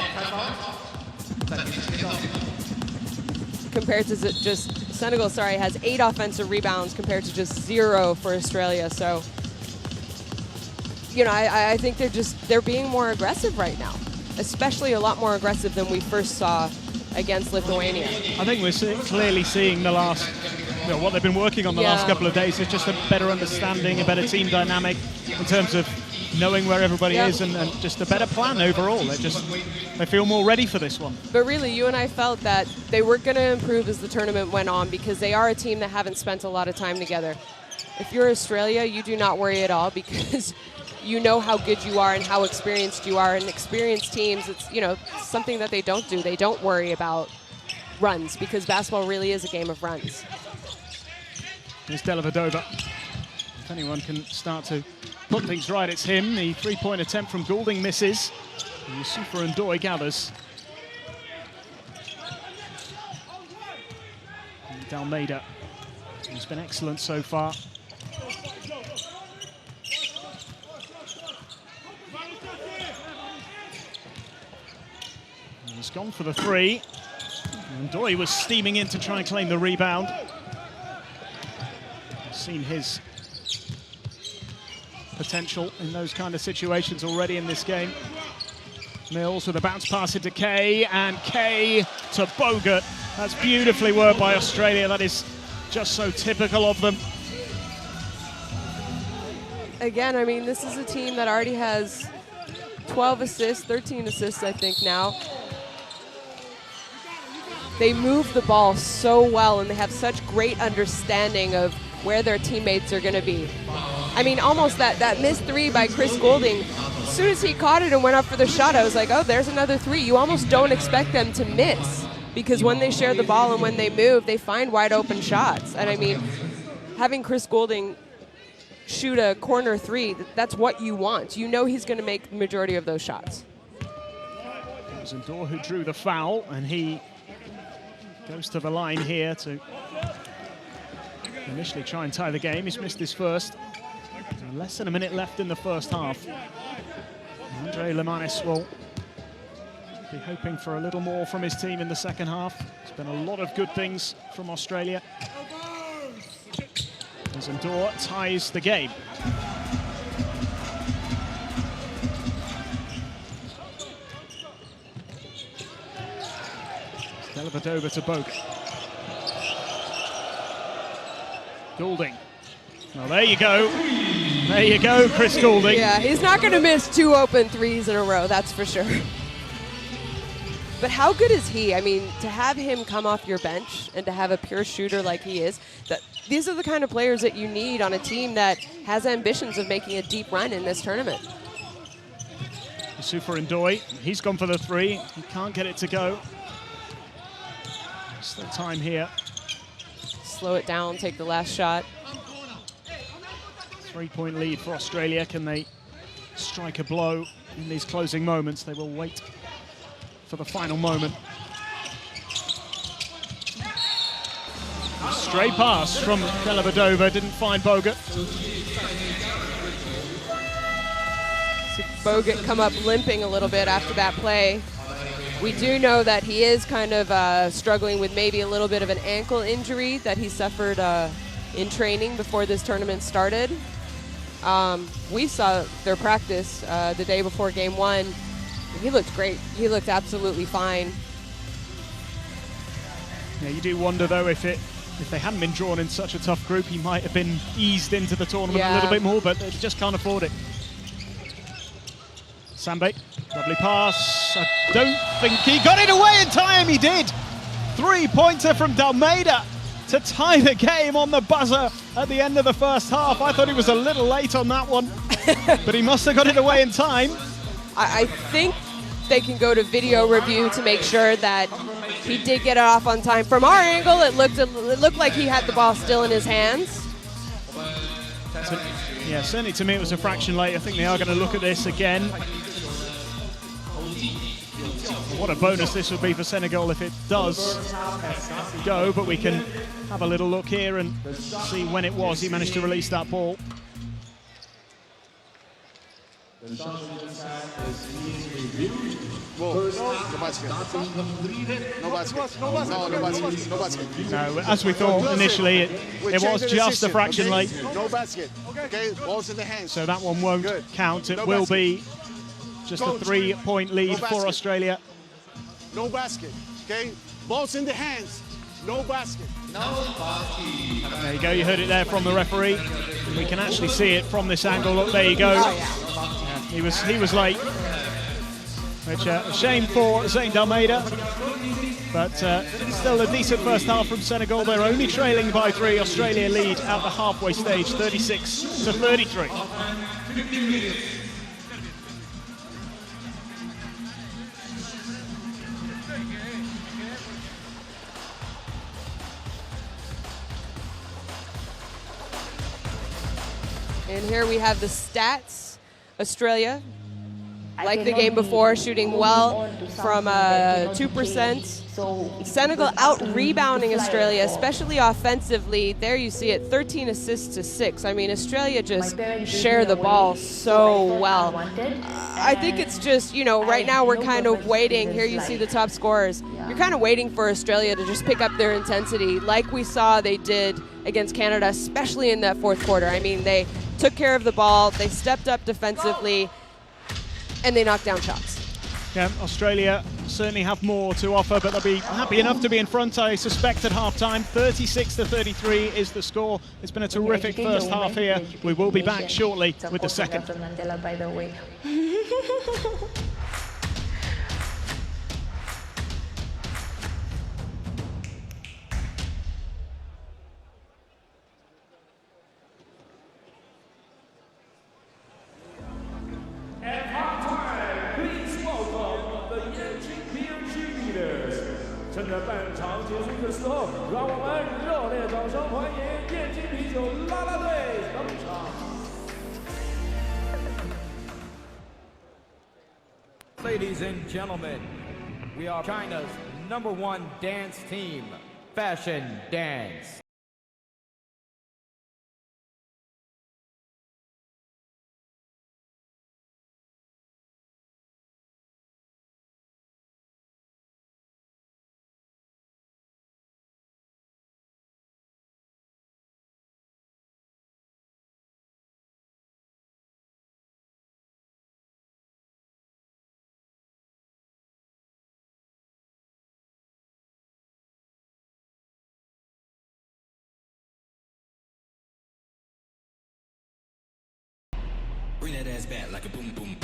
Compared to just, Senegal, sorry, has 8 offensive rebounds compared to just 0 for Australia. So, you know, I think they're being more aggressive right now, especially a lot more aggressive than we first saw against Lithuania. I think we're clearly seeing the last, what they've been working on the last couple of days is just a better understanding, a better team dynamic in terms of knowing where everybody is and just a better plan overall. They feel more ready for this one. But really, you and I felt that they were going to improve as the tournament went on because they are a team that haven't spent a lot of time together. If you're Australia, you do not worry at all because you know how good you are and how experienced you are. And experienced teams, it's something that they don't do. They don't worry about runs because basketball really is a game of runs. Here's Dellavedova. If anyone can start to put things right, it's him. The three-point attempt from Goulding misses. And Yusufa Ndoye gathers. And Dalmeida, he's been excellent so far. And he's gone for the three. And Ndoye was steaming in to try and claim the rebound. Seen his potential in those kind of situations already in this game. Mills with a bounce pass into Kay, and Kay to Bogut. That's beautifully worked by Australia. That is just so typical of them. Again, I mean, this is a team that already has 12 assists, 13 assists, I think now. They move the ball so well, and they have such great understanding of where their teammates are going to be. I mean, almost that missed three by Chris Goulding. As soon as he caught it and went up for the shot, I was like, oh, there's another three. You almost don't expect them to miss because when they share the ball and when they move, they find wide open shots. And I mean, having Chris Goulding shoot a corner three, that's what you want. You know he's going to make the majority of those shots. It was Ndor who drew the foul, and he goes to the line here to initially try and tie the game. He's missed his first. Less than a minute left in the first half. Andre Lemanis will be hoping for a little more from his team in the second half. There's been a lot of good things from Australia. as Ndor ties the game. Dellavedova to Bogut. Goulding. Well, there you go. There you go, Chris Goulding. Yeah, he's not going to miss 2 open threes in a row, that's for sure. But how good is he? I mean, to have him come off your bench and to have a pure shooter like he is, these are the kind of players that you need on a team that has ambitions of making a deep run in this tournament. Yusufa Ndoye, he's gone for the 3. He can't get it to go. Still time here. Slow it down, take the last shot. 3-point lead for Australia. Can they strike a blow in these closing moments? They will wait for the final moment. Stray pass from Dellavedova, didn't find Bogut. See Bogut come up limping a little bit after that play. We do know that he is kind of struggling with maybe a little bit of an ankle injury that he suffered in training before this tournament started. We saw their practice the day before game 1. He looked great. He looked absolutely fine. Yeah, you do wonder though if they hadn't been drawn in such a tough group, he might have been eased into the tournament a little bit more, but they just can't afford it. Sambe, lovely pass. I don't think he got it away in time. He did. 3-pointer from Dalmeida to tie the game on the buzzer at the end of the first half. I thought he was a little late on that one, but he must have got it away in time. I think they can go to video review to make sure that he did get it off on time. From our angle, it looked like he had the ball still in his hands. Yeah, certainly to me it was a fraction late. I think they are going to look at this again. What a bonus this would be for Senegal if it does go, but we can have a little look here and see when it was he managed to release that ball. No, as we thought initially, it was just a fraction late. No basket. Okay, balls in the hands. So that one won't count. It will be just a 3-point lead for Australia. No basket. Okay, balls in the hands. No basket. There you go. You heard it there from the referee. We can actually see it from this angle. Look, there you go. He was late, which a shame for Zayn Dalmeida, but still a decent first half from Senegal. They're only trailing by 3. Australia lead at the halfway stage, 36-33. And here we have the stats. Australia, like the game before, shooting well from 2%. Senegal out-rebounding Australia, especially offensively. There you see it, 13 assists to 6. I mean, Australia just share the ball so well. I think it's just, you know, right now we're kind of waiting. Here you see the top scorers. You're kind of waiting for Australia to just pick up their intensity like we saw they did against Canada, especially in that fourth quarter. I mean, they took care of the ball, they stepped up defensively, and they knocked down shots. Yeah, Australia certainly have more to offer, but they'll be happy enough to be in front, I suspect, at half-time. 36-33 is the score. It's been a terrific first half here. We will be back shortly with the second. At halftime, please welcome the Yanqing cheerleaders. 趁着半场结束的时候，让我们热烈掌声欢迎燕京啤酒啦啦队登场。Ladies and gentlemen, we are China's #1 dance team, Fashion Dance. Bring that ass back like a boom boom.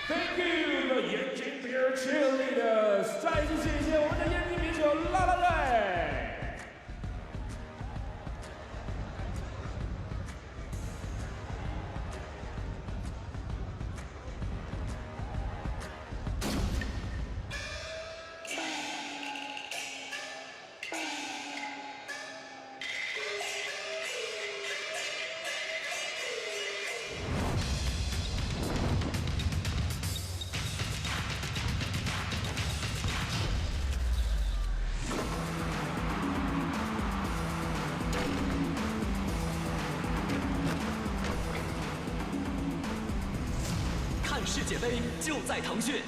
Thank you, the 眼镜鼻儿 cheerleaders！ 再次谢谢我们的眼镜啤酒啦啦队。看世界杯就在腾讯。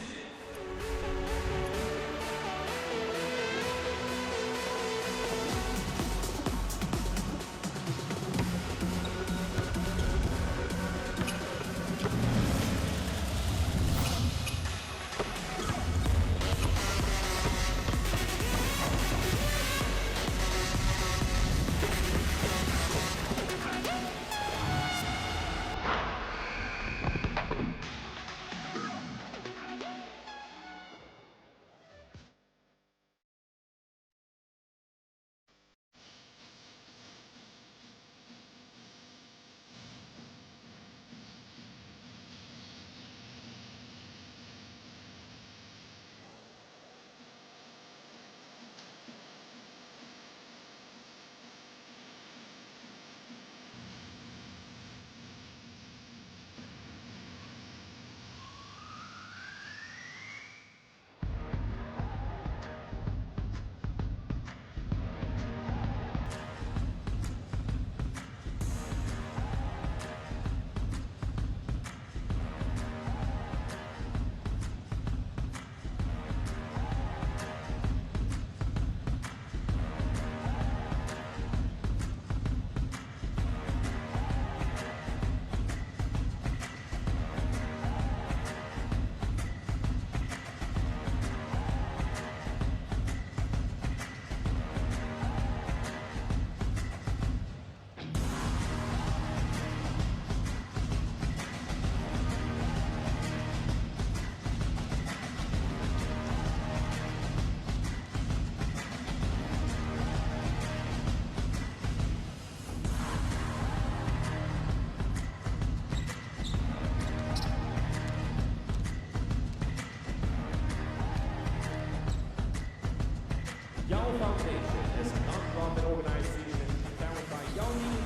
Yao Foundation is a non-profit organization founded by Yao Li in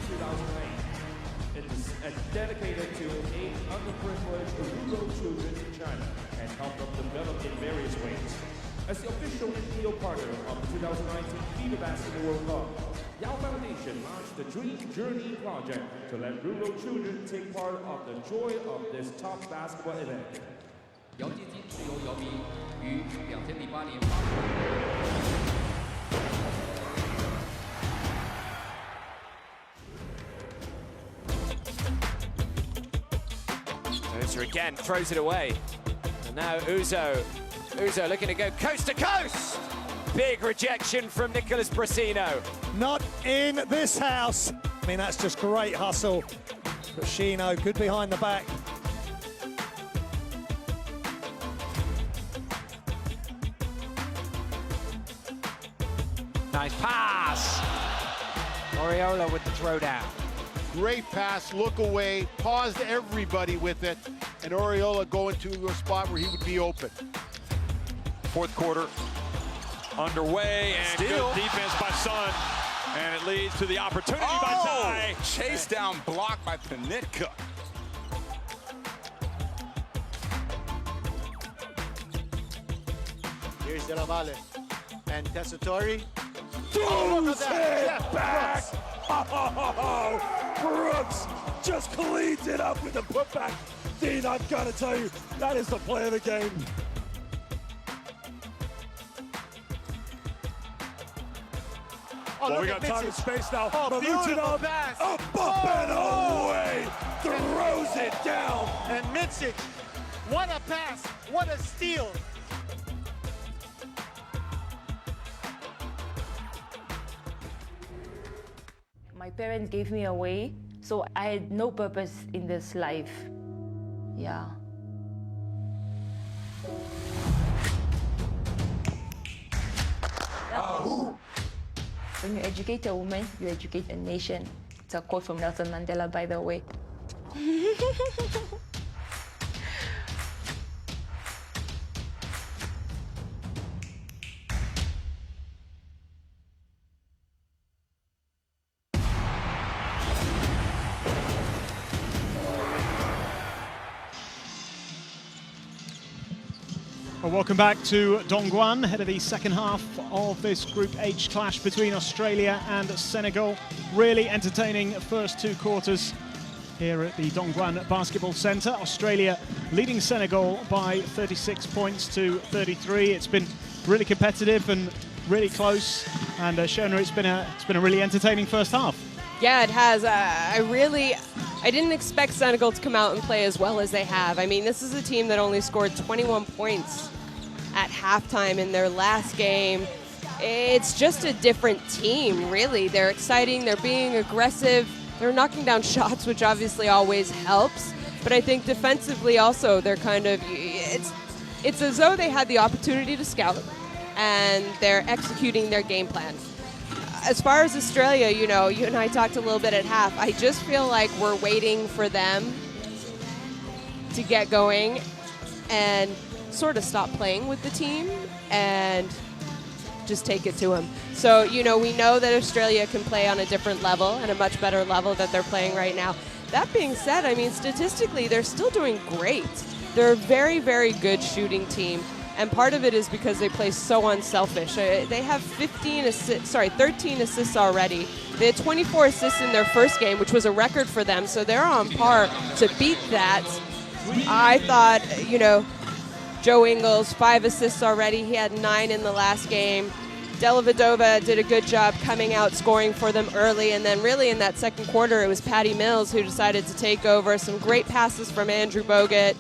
2008. It is dedicated to aid underprivileged rural children in China and help them develop in various ways. As the official and legal partner of the 2019 FIBA Basketball World Cup, Yao Foundation launched the Dream Journey project to let rural children take part of the joy of this top basketball event. 姚基金是由姚明于2008年发布。 Uzo again throws it away. And now Uzo looking to go coast to coast. big rejection from Nicholas Brasino. Not in this house. I mean, that's just great hustle. But Shino, good behind the back. Nice pass. Oriola with the throwdown. Great pass, look away, paused everybody with it, and Oriola going to a spot where he would be open. Fourth quarter underway, and Steal. good defense by Sun, and it leads to the opportunity by Ty. Chase down block by Panitka. Here's De La Valle and Tessitore. Oh, look at that. Back. Oh, Brooks just cleans it up with the putback. Dean, I've got to tell you, that is the play of the game. Oh, We got time and space now. Oh, beautiful pass. Up and away. Throws it down. And Mitsic, what a pass, what a steal. My parents gave me away, so I had no purpose in this life. Yeah. When you educate a woman, you educate a nation. It's a quote from Nelson Mandela, by the way. Well, welcome back to Dongguan, ahead of the second half of this Group H clash between Australia and Senegal. Really entertaining first two quarters here at the Dongguan Basketball Centre. Australia leading Senegal by 36 points to 33. It's been really competitive and really close, and Shona, it's been a really entertaining first half. Yeah, it has. I didn't expect Senegal to come out and play as well as they have. I mean, this is a team that only scored 21 points at halftime in their last game. It's just a different team, really. They're exciting, they're being aggressive, they're knocking down shots, which obviously always helps. But I think defensively also, they're kind of, it's as though they had the opportunity to scout, and they're executing their game plan. As far as Australia, you know, you and I talked a little bit at half. I just feel like we're waiting for them to get going and sort of stop playing with the team and just take it to them. So, you know, we know that Australia can play on a different level and a much better level that they're playing right now. That being said, I mean, statistically, they're still doing great. They're a very, very good shooting team. And part of it is because they play so unselfish. They have 13 assists already. They had 24 assists in their first game, which was a record for them, so they're on par to beat that. I thought, you know, Joe Ingles, 5 assists already. He had 9 in the last game. Dellavedova did a good job coming out, scoring for them early, and then really in that second quarter, it was Patty Mills who decided to take over. Some great passes from Andrew Bogut.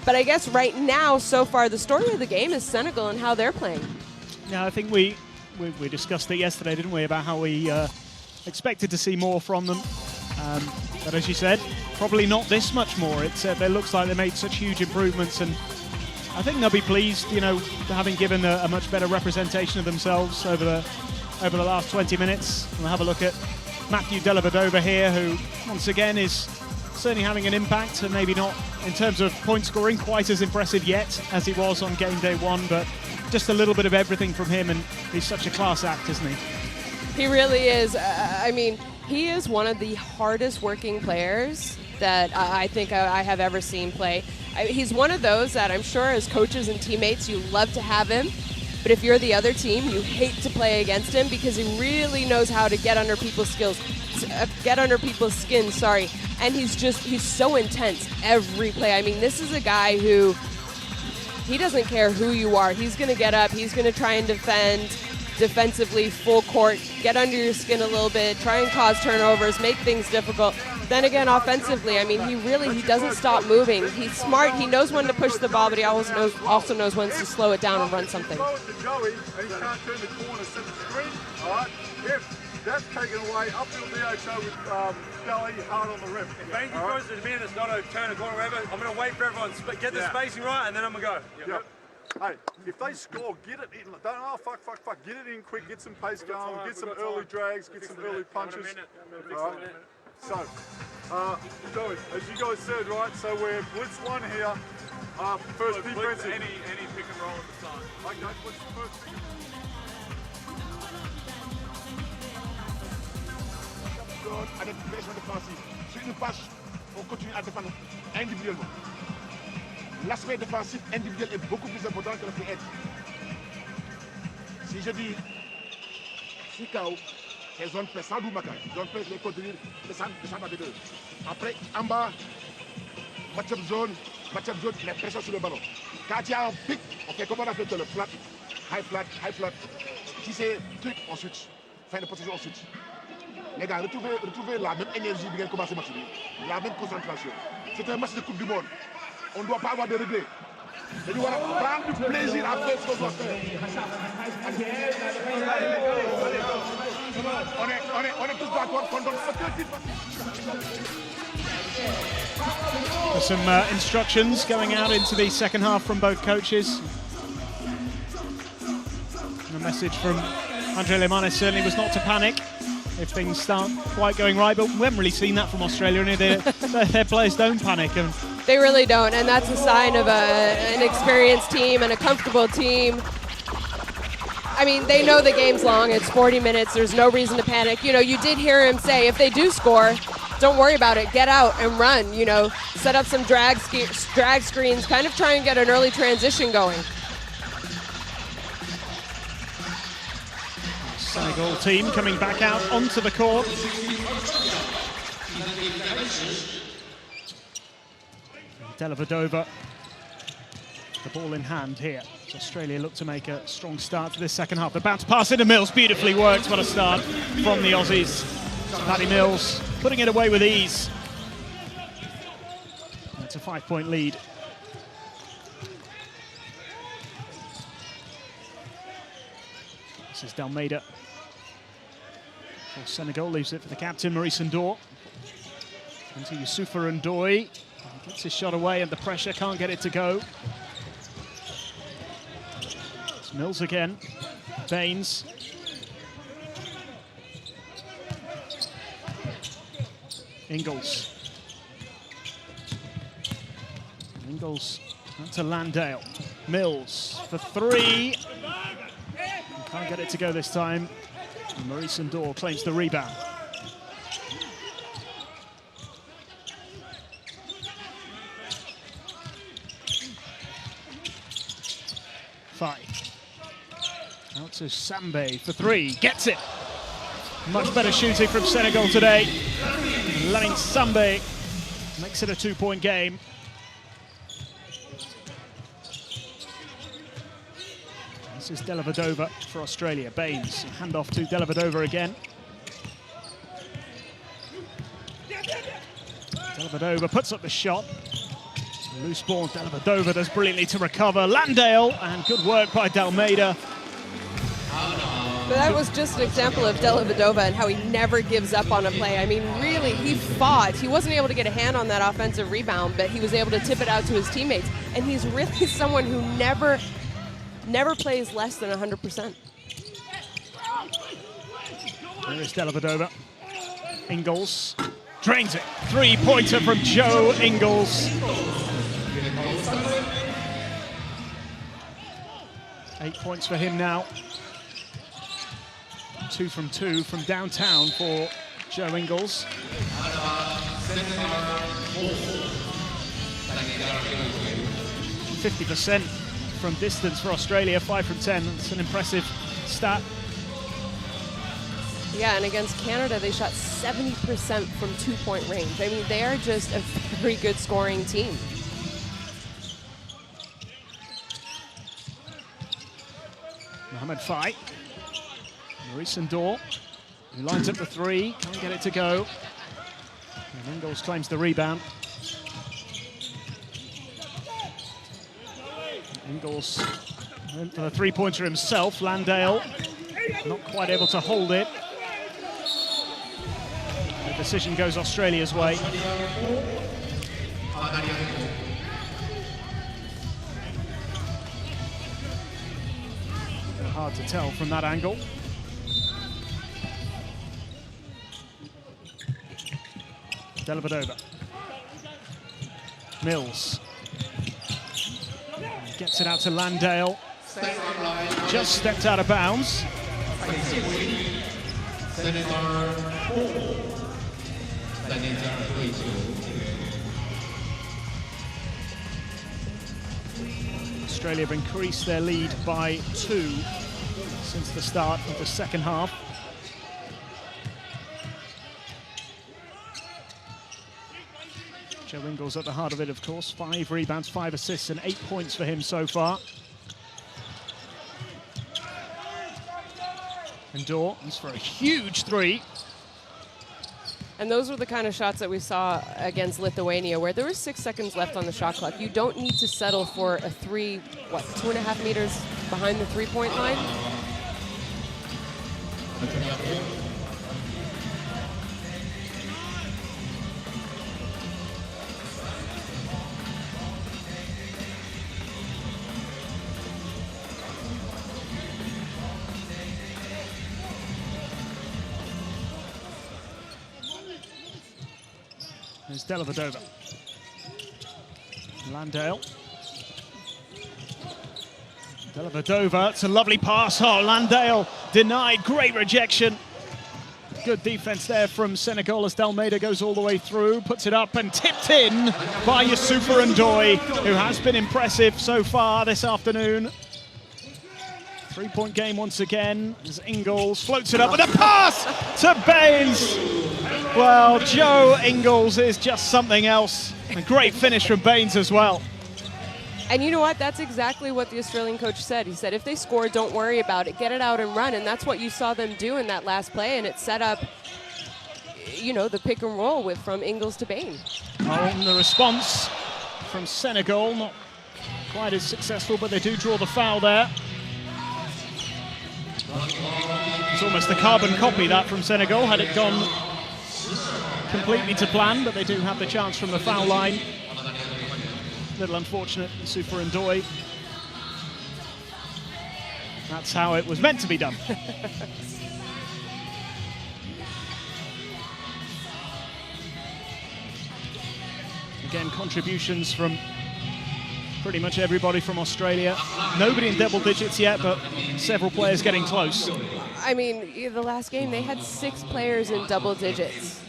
But I guess right now, so far, the story of the game is Senegal and how they're playing. Yeah, I think we discussed it yesterday, didn't we, about how we expected to see more from them. But as you said, probably not this much more. It looks like they made such huge improvements, and I think they'll be pleased, you know, having given a much better representation of themselves over the last 20 minutes. We'll have a look at Matthew Dellavedova here, who once again is certainly having an impact, and maybe not in terms of point scoring quite as impressive yet as he was on game day one, but just a little bit of everything from him, and he's such a class act, isn't he? He really is. I mean, he is one of the hardest working players that I think I have ever seen play. He's one of those that I'm sure as coaches and teammates, you love to have him, but if you're the other team, you hate to play against him because he really knows how to get under people's skin, and he's so intense every play. I mean, this is a guy who, he doesn't care who you are. He's going to get up, he's going to try and defend, defensively, full court, get under your skin a little bit, try and cause turnovers, make things difficult. Then again, offensively, I mean, he doesn't stop moving. He's smart. He knows when to push the ball, but he also knows when to slow it down and run something. That's taken away. Upfield DHO with belly hard on the rim. If Banky throws it to me and it's not a turn, a corner, whatever, I'm going to wait for everyone to get the spacing right, and then I'm going to go. Yep. Hey, if they score, get it in. Don't, fuck. Get it in quick, get some pace going, get some early drags, get some early punches. All right. So, Joey, as you guys said, right, so we're blitz one here. First defensive. Any pick and roll at the start. Okay, blitz first. Avec une pression défensive. Sur une passe, on continue à défendre individuellement. L'aspect défensif individuel est beaucoup plus important que l'aspect aide. Si je dis Sikao, c'est zone presse, sans doute Maca. Zone presse, les contenir, descendre à deux. Après, en bas, match-up zone, les pressions sur le ballon. Quand il y a un pic, on fait comment on appelle le flat, high flat. Si c'est truc, on switch. Fin de possession, on switch. Les gars, retrouvez la même énergie bien commencer le match, la même concentration. C'est un match de Coupe du Monde. On ne doit pas avoir de regrets. On doit prendre du plaisir à faire ce qu'on doit faire. On est tous d'accord qu'on donne aucun titre. There's some instructions going out into the second half from both coaches. And a message from Andre Lemanis certainly was not to panic if things start quite going right, but we haven't really seen that from Australia. Their players don't panic. And they really don't, and that's a sign of an experienced team and a comfortable team. I mean, they know the game's long. It's 40 minutes. There's no reason to panic. You know, you did hear him say, if they do score, don't worry about it. Get out and run. You know, set up some drag screens, kind of try and get an early transition going. Senegal team coming back out onto the court. Dellavedova, the ball in hand here. So Australia look to make a strong start to this second half. The bounce pass into Mills, beautifully worked. What a start from the Aussies. Paddy Mills putting it away with ease. It's a 5-point lead. This is Dalmeida for Senegal, leaves it for the captain, Maurice Ndor. Into Youssoufa Ndoye. Gets his shot away and the pressure, can't get it to go. It's Mills again. Baines. Ingles. Ingles to Landale. Mills for three. Can't get it to go this time. And Maurice Ndor claims the rebound. Out to Sambe for three, gets it. Much better shooting from Senegal today. Lamine Sambe makes it a 2-point game. This is Dellavedova for Australia. Baines, handoff to Dellavedova again. Dellavedova puts up the shot. Loose ball, Dellavedova does brilliantly to recover. Landale, and good work by Dalmeida. But that was just an example of Dellavedova and how he never gives up on a play. I mean, really, he fought. He wasn't able to get a hand on that offensive rebound, but he was able to tip it out to his teammates. And he's really someone who never plays less than 100%. There is Dellavedova. Ingles drains it. 3-pointer from Joe Ingles. 8 points for him now. 2 from 2 from downtown for Joe Ingles. 50% from distance for Australia, 5 from 10. That's an impressive stat. Yeah, and against Canada, they shot 70% from 2-point range. I mean, they are just a very good scoring team. Mohamed Faye Maurice Ndor, who lines up the three, can't get it to go. And Ingles claims the rebound. Ingles went for the three-pointer himself. Landale not quite able to hold it. The decision goes Australia's way. Hard to tell from that angle. Dellavedova. Mills. Gets it out to Landale. Just stepped out of bounds. Australia have increased their lead by 2 since the start of the second half. Joe Ingles at the heart of it, of course. 5 rebounds, 5 assists, and 8 points for him so far. Ndor is for a huge 3. And those were the kind of shots that we saw against Lithuania, where there was 6 seconds left on the shot clock. You don't need to settle for a 3, 2.5 meters behind the three-point line? There's Dellavedova. Landale. Dellavedova, it's a lovely pass. Oh, Landale denied, great rejection. Good defense there from Senegal as D'Almeida goes all the way through, puts it up and tipped in by Youssoufa Ndoye, who has been impressive so far this afternoon. 3-point game once again as Ingles floats it up with a pass to Baines. Well, Joe Ingles is just something else. A great finish from Baines as well. And you know what? That's exactly what the Australian coach said. He said, if they score, don't worry about it. Get it out and run. And that's what you saw them do in that last play. And it set up, you know, the pick and roll from Ingles to Baines. Oh, the response from Senegal, not quite as successful, but they do draw the foul there. It's almost a carbon copy, that, from Senegal, had it gone completely to plan, but they do have the chance from the foul line. Little unfortunate, Youssoufa Ndoye. That's how it was meant to be done. Again, contributions from pretty much everybody from Australia. Nobody in double digits yet, but several players getting close. I mean, the last game, they had 6 players in double digits.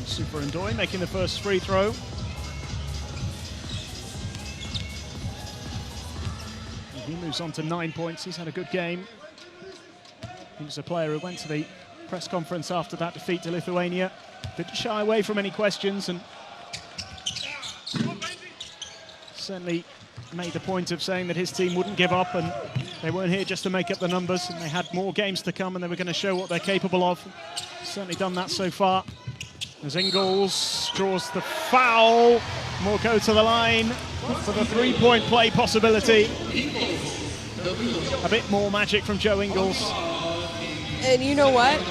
Youssoufa Ndoye making the first free throw. And he moves on to 9 points. He's had a good game. He was a player who went to the press conference after that defeat to Lithuania. Didn't shy away from any questions and certainly made the point of saying that his team wouldn't give up and they weren't here just to make up the numbers and they had more games to come and they were going to show what they're capable of. Certainly done that so far. As Ingles draws the foul, more go to the line for the three-point play possibility. A bit more magic from Joe Ingles. And you know what?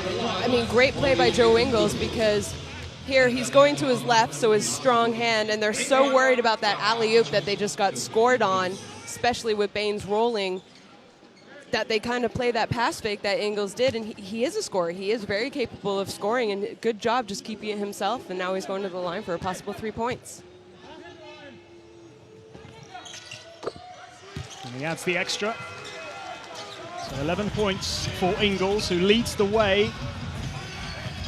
I mean, great play by Joe Ingles, because here he's going to his left, so his strong hand, and they're so worried about that alley-oop that they just got scored on, especially with Baines rolling, that they kind of play that pass fake that Ingles did, and he is a scorer. He is very capable of scoring, and good job just keeping it himself, and now he's going to the line for a possible 3 points. And he adds the extra. So 11 points for Ingles, who leads the way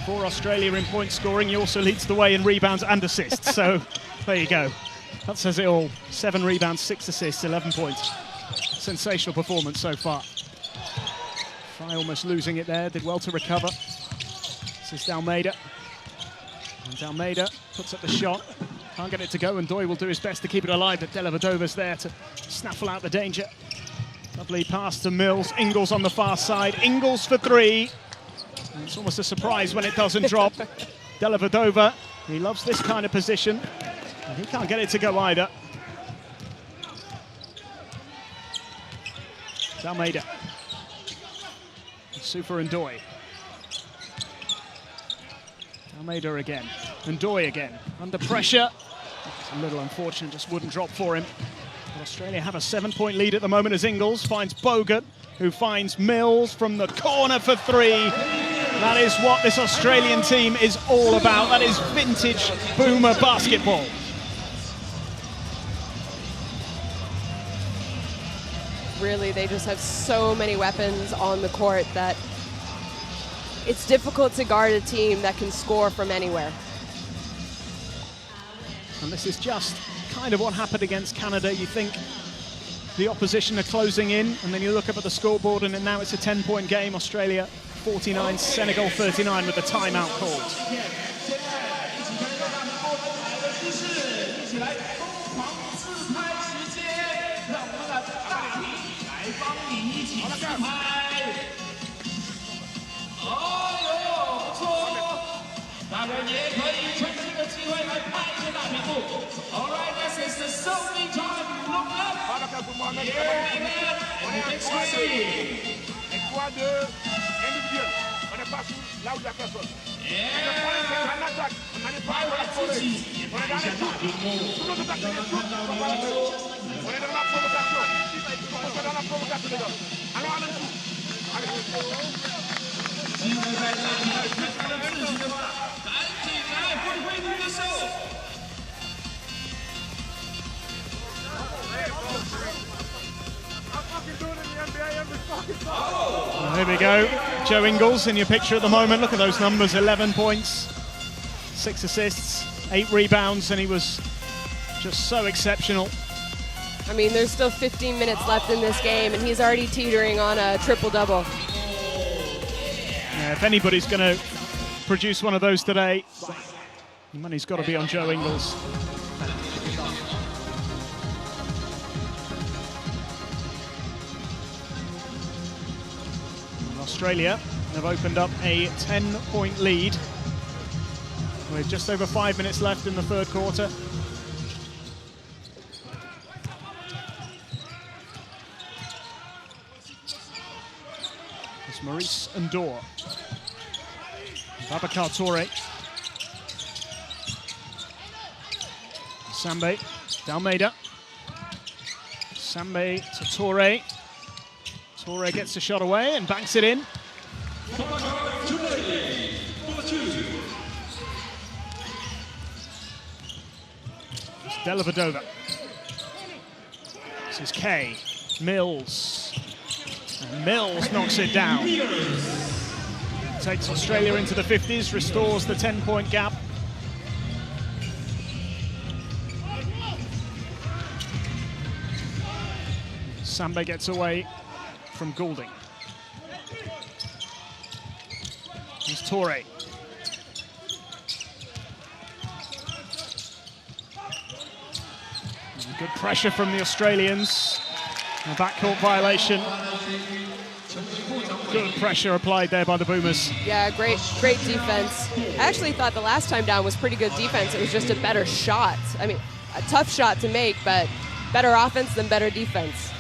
for Australia in point scoring. He also leads the way in rebounds and assists. So there you go. That says it all. 7 rebounds, 6 assists, 11 points. Sensational performance so far. Fry almost losing it there, did well to recover. This is D'Almeida. And D'Almeida puts up the shot. Can't get it to go, and Doi will do his best to keep it alive, but Dellavedova's there to snaffle out the danger. Lovely pass to Mills. Ingles on the far side. Ingles for three. And it's almost a surprise when it doesn't drop. Dellavedova, he loves this kind of position, and he can't get it to go either. Almeida. Sufa and Doi. Almeida again. And Doi again. Under pressure. It's a little unfortunate, just wouldn't drop for him. But Australia have a 7-point lead at the moment as Ingles finds Bogut, who finds Mills from the corner for three. That is what this Australian team is all about. That is vintage Boomer basketball. Really, they just have so many weapons on the court that it's difficult to guard a team that can score from anywhere. And this is just kind of what happened against Canada. You think the opposition are closing in, and then you look up at the scoreboard, and now it's a 10-point game. Australia 49, Senegal 39 with the timeout called. On n'est pas là où il y a personne. Le problème, c'est qu'en attaque, on n'arrive pas à la forêt. On est dans les shoots. Tout le monde attaque les shoots. On est dans la provocation. On est dans la provocation, les gars. Allons à l'entour. Well, here we go. Joe Ingles in your picture at the moment. Look at those numbers, 11 points, 6 assists, 8 rebounds, and he was just so exceptional. I mean, there's still 15 minutes left in this game, and he's already teetering on a triple-double. Yeah, if anybody's going to produce one of those today, the money's got to be on Joe Ingles. Australia have opened up a 10-point lead with just over 5 minutes left in the third quarter. It's Maurice Ndor. Babacar Touré. Sambe, Almeida. Sambe to Touré. Touré gets the shot away and banks it in. It's Dellavedova. This is Kay. Mills. And Mills knocks it down. Takes Australia into the 50s, restores the 10-point gap. Sambe gets away from Goulding. Here's Touré. Good pressure from the Australians. A backcourt violation. Good pressure applied there by the Boomers. Yeah, great defense. I actually thought the last time down was pretty good defense. It was just a better shot. I mean, a tough shot to make, but better offense than better defense.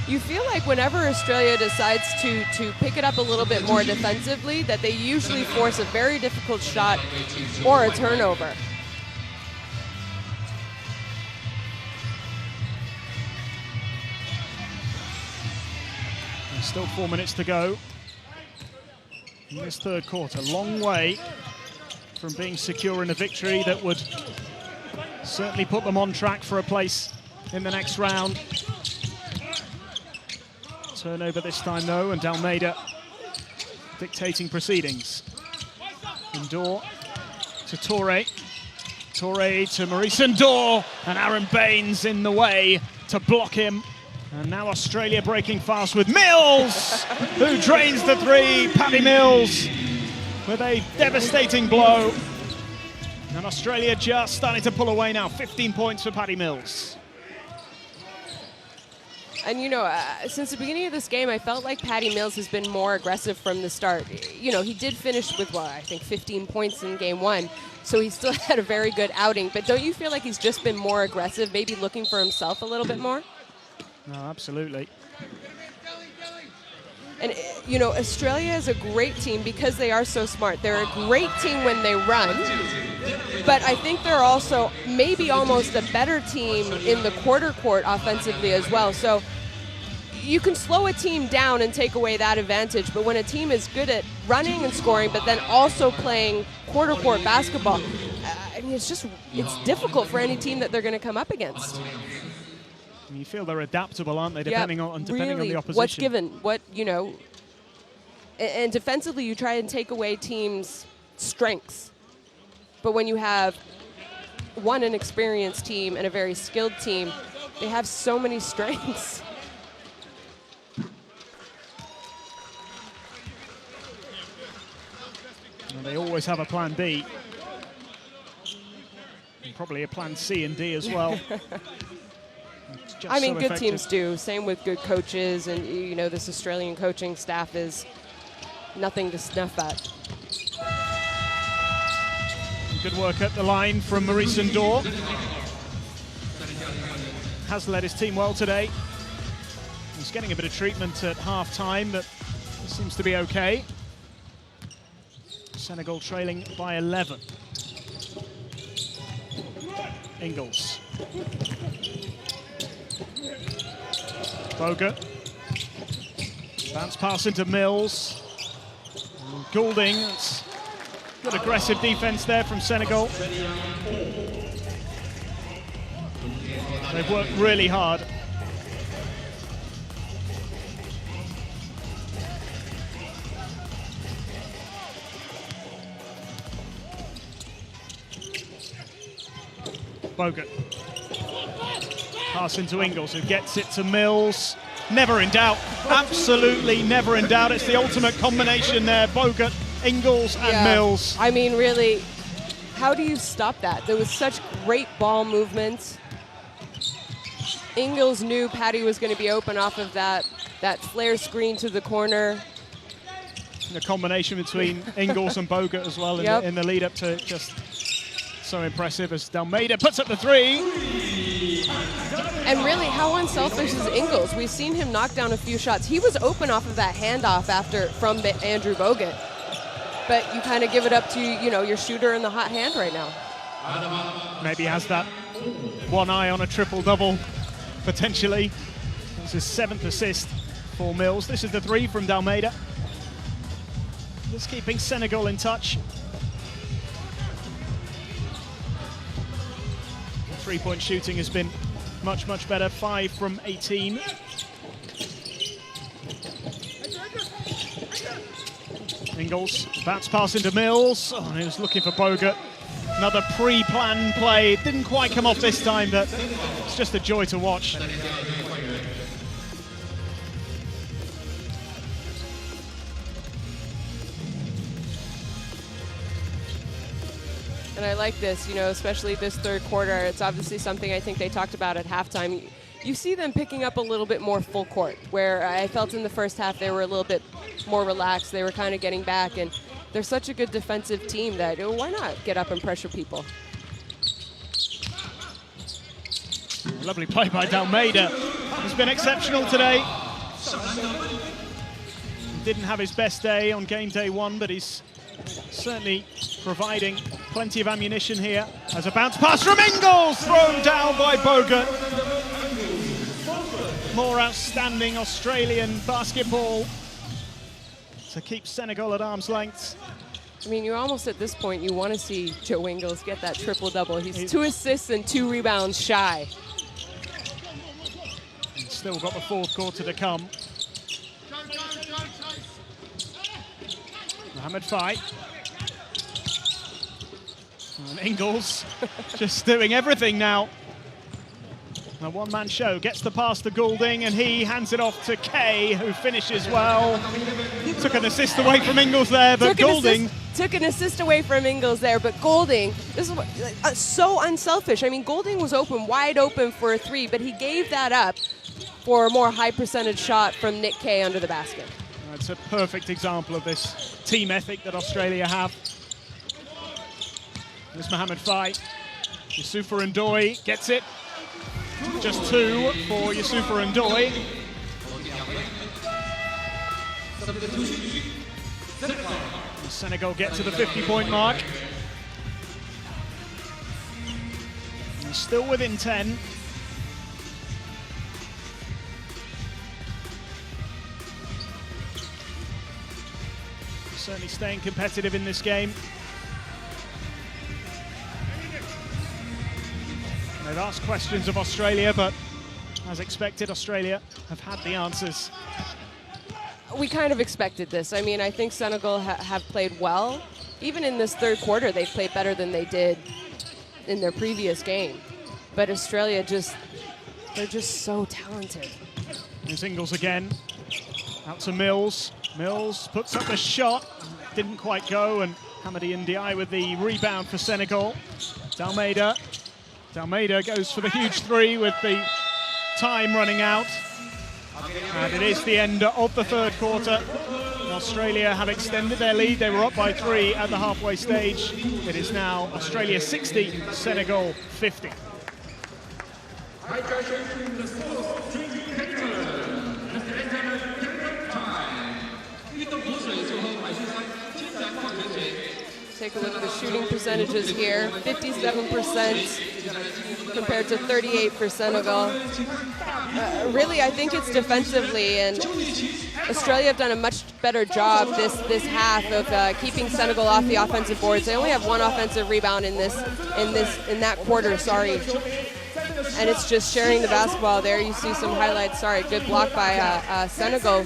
You feel like whenever Australia decides to pick it up a little bit more defensively, that they usually force a very difficult shot or a turnover. There's still 4 minutes to go in this third quarter. Long way from being secure in a victory that would certainly put them on track for a place in the next round. Turnover this time, though, and Almeida dictating proceedings. Ndor to Touré. Touré to Maurice Ndor, and Aaron Baines in the way to block him. And now Australia breaking fast with Mills, who drains the three. Paddy Mills with a devastating blow. And Australia just starting to pull away now. 15 points for Patty Mills. And, you know, since the beginning of this game, I felt like Patty Mills has been more aggressive from the start. You know, he did finish with, I think 15 points in game one, so he still had a very good outing. But don't you feel like he's just been more aggressive, maybe looking for himself a little bit more? No, absolutely. And, you know, Australia is a great team because they are so smart. They're a great team when they run, but I think they're also maybe almost a better team in the quarter court offensively as well. So you can slow a team down and take away that advantage, but when a team is good at running and scoring, but then also playing quarter court basketball, I mean, it's difficult for any team that they're going to come up against. You feel they're adaptable, aren't they, depending on the opposition. What's given, what, you know, and defensively you try and take away teams' strengths. But when you have an experienced team and a very skilled team, they have so many strengths. Well, they always have a plan B. And probably a plan C and D as well. I mean, good teams do. Same with good coaches, and you know, this Australian coaching staff is nothing to snuff at. Good work at the line from Maurice Ndor. Has led his team well today. He's getting a bit of treatment at half-time, but seems to be okay. Senegal trailing by 11. Ingles. Bogut. Bounce pass into Mills. Goulding. It's good aggressive defense there from Senegal. They've worked really hard. Bogut. Pass into Ingles, who gets it to Mills. Never in doubt. Absolutely never in doubt. It's the ultimate combination there. Bogut, Ingles, and Mills. I mean, really, how do you stop that? There was such great ball movement. Ingles knew Patty was going to be open off of that flare screen to the corner. The combination between Ingles and Bogut as well in the lead up to just so impressive as Dalmeida puts up the three. And really, how unselfish is Ingles? We've seen him knock down a few shots. He was open off of that handoff from Andrew Bogut. But you kind of give it up to, you know, your shooter in the hot hand right now. Maybe has that one eye on a triple-double, potentially. This is 7th assist for Mills. This is the three from Dalmeida. Just keeping Senegal in touch. Three-point shooting has been much, much better. 5 from 18. Ingles, bounce pass into Mills. Oh, and he was looking for Bogut. Another pre-planned play. It didn't quite come off this time, but it's just a joy to watch. And I like this, you know, especially this third quarter. It's obviously something I think they talked about at halftime. You see them picking up a little bit more full court, where I felt in the first half they were a little bit more relaxed. They were kind of getting back, and they're such a good defensive team that why not get up and pressure people? Lovely play by Dalmeida. He's been exceptional today. He didn't have his best day on game day one, but he's certainly providing plenty of ammunition here. As a bounce pass from Ingles, thrown down by Bogut. More outstanding Australian basketball to keep Senegal at arm's length. I mean, you're almost at this point, you want to see Joe Ingles get that triple-double. He's 2 assists and 2 rebounds shy. And still got the fourth quarter to come. Mohamed Fai. And Ingles just doing everything now. A one-man show, gets the pass to Goulding, and he hands it off to Kay, who finishes well. Took an assist away from Ingles there, but Goulding... Took an assist away from Ingles there, but Goulding, this is what, so unselfish. I mean, Goulding was wide open for a three, but he gave that up for a more high percentage shot from Nick Kay under the basket. It's a perfect example of this team ethic that Australia have. There's Mohamed Fai. Yusufa Ndoye gets it. Just two for Yusufa Ndoye. Senegal get to the 50-point mark. And still within 10. Certainly staying competitive in this game. They've asked questions of Australia, but as expected, Australia have had the answers. We kind of expected this. I mean, I think Senegal have played well. Even in this third quarter, they've played better than they did in their previous game. But Australia they're just so talented. Here's Ingles again. Out to Mills. Mills puts up a shot. Didn't quite go, and Hamady Ndiaye with the rebound for Senegal. Dalmeida goes for the huge three with the time running out. And it is the end of the third quarter. Australia have extended their lead. They were up by 3 at the halfway stage. It is now Australia 60, Senegal 50. Take a look at the shooting percentages here. 57% compared to 38 for Senegal. Really, I think it's defensively, and Australia have done a much better job this half of keeping Senegal off the offensive boards. They only have 1 offensive rebound in that quarter. Sorry. And it's just sharing the basketball. There you see some highlights. Sorry, good block by Senegal.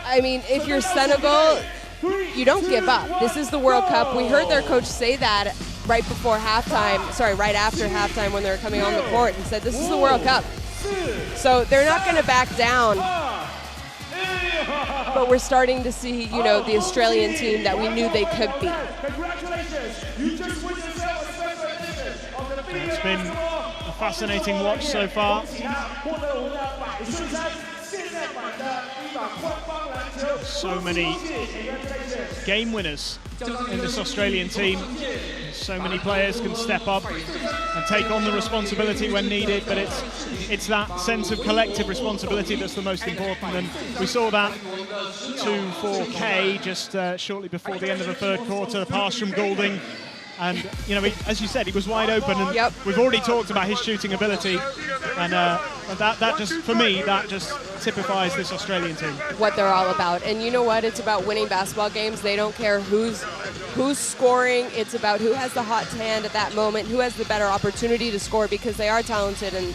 I mean, if you're Senegal, you don't give up. This is the World Cup. We heard their coach say that right before halftime, right after halftime when they were coming on the court, and said this is the World Cup. So they're not going to back down. But we're starting to see, the Australian team that we knew they could be. It's been a fascinating watch so far. So many game winners in this Australian team. So many players can step up and take on the responsibility when needed, but it's that sense of collective responsibility that's the most important, and we saw that 2 for Kay just shortly before the end of the third quarter. The pass from Goulding, and as you said, he was wide open, and we've already talked about his shooting ability, and that just, for me, that just typifies this Australian team. What they're all about. And you know what? It's about winning basketball games. They don't care who's scoring. It's about who has the hot hand at that moment, who has the better opportunity to score, because they are talented, and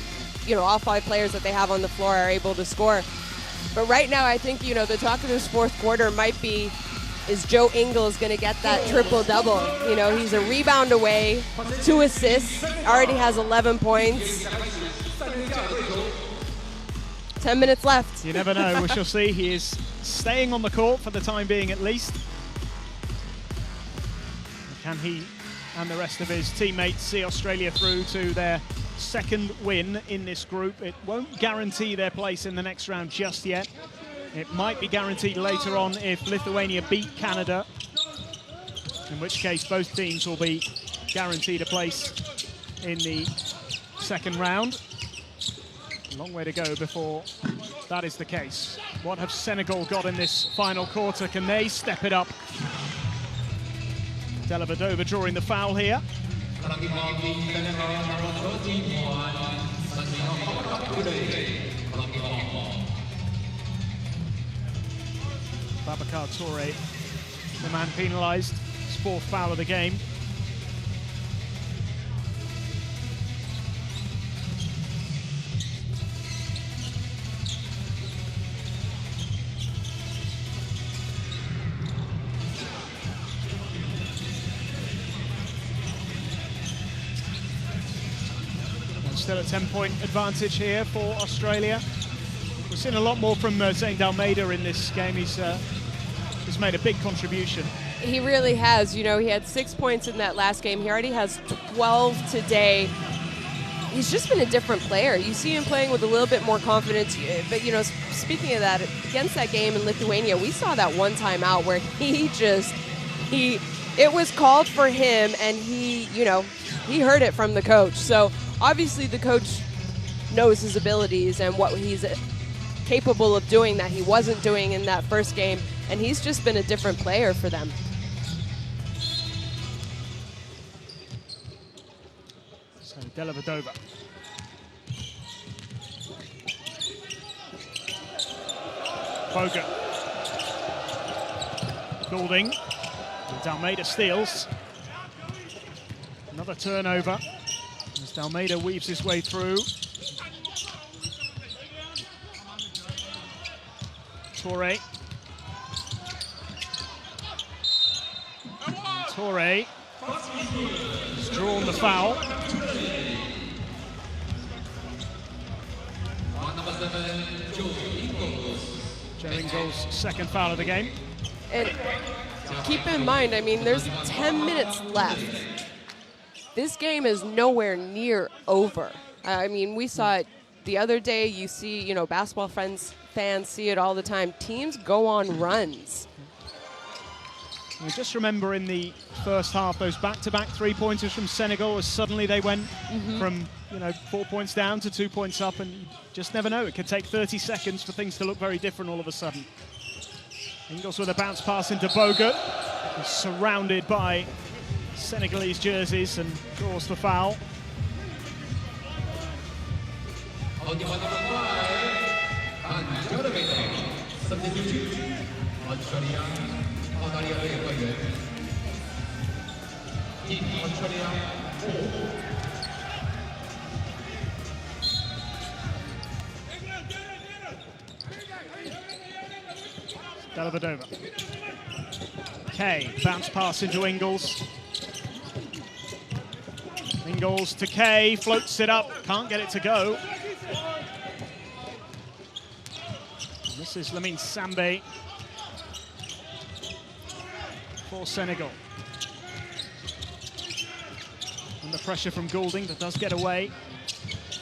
all 5 players that they have on the floor are able to score. But right now, I think the talk of this fourth quarter might be, is Joe Ingles going to get that triple-double? He's a rebound away, 2 assists, already has 11 points. 10 minutes left. You never know. We shall see. He is staying on the court for the time being, at least. Can he and the rest of his teammates see Australia through to their second win in this group? It won't guarantee their place in the next round just yet. It might be guaranteed later on if Lithuania beat Canada, in which case both teams will be guaranteed a place in the second round. A long way to go before that is the case. What have Senegal got in this final quarter? Can they step it up? Delavadova drawing the foul here. Babacar Touré, the man penalised, his 4th foul of the game. Still a 10-point advantage here for Australia. We've seen a lot more from Zane Almeida in this game. He's made a big contribution. He really has. You know, he had 6 points in that last game. He already has 12 today. He's just been a different player. You see him playing with a little bit more confidence. But, you know, speaking of that, against that game in Lithuania, we saw that one time out where it was called for him, and he heard it from the coach. So obviously the coach knows his abilities and what he's capable of doing that he wasn't doing in that first game, and he's just been a different player for them. So Dellavedova. Bogut. Goulding. And Almeida steals. Another turnover as Almeida weaves his way through. Torre. Torre has drawn the foul. Joe Ingles' second foul of the game. And keep in mind, I mean, there's 10 minutes left. This game is nowhere near over. I mean, we saw it the other day. You see, you know, basketball fans see it all the time. Teams go on runs. I just remember in the first half, those back-to-back three-pointers from Senegal, as suddenly they went from 4 points down to 2 points up, and you just never know. It could take 30 seconds for things to look very different all of a sudden. Ingles with a bounce pass into Bogut. He's surrounded by Senegalese jerseys and draws the foul. Dellavedova. Kay, bounce pass into Ingles. Ingles to Kay, floats it up, can't get it to go. And this is Lamine Sambe for Senegal. And the pressure from Goulding that does get away.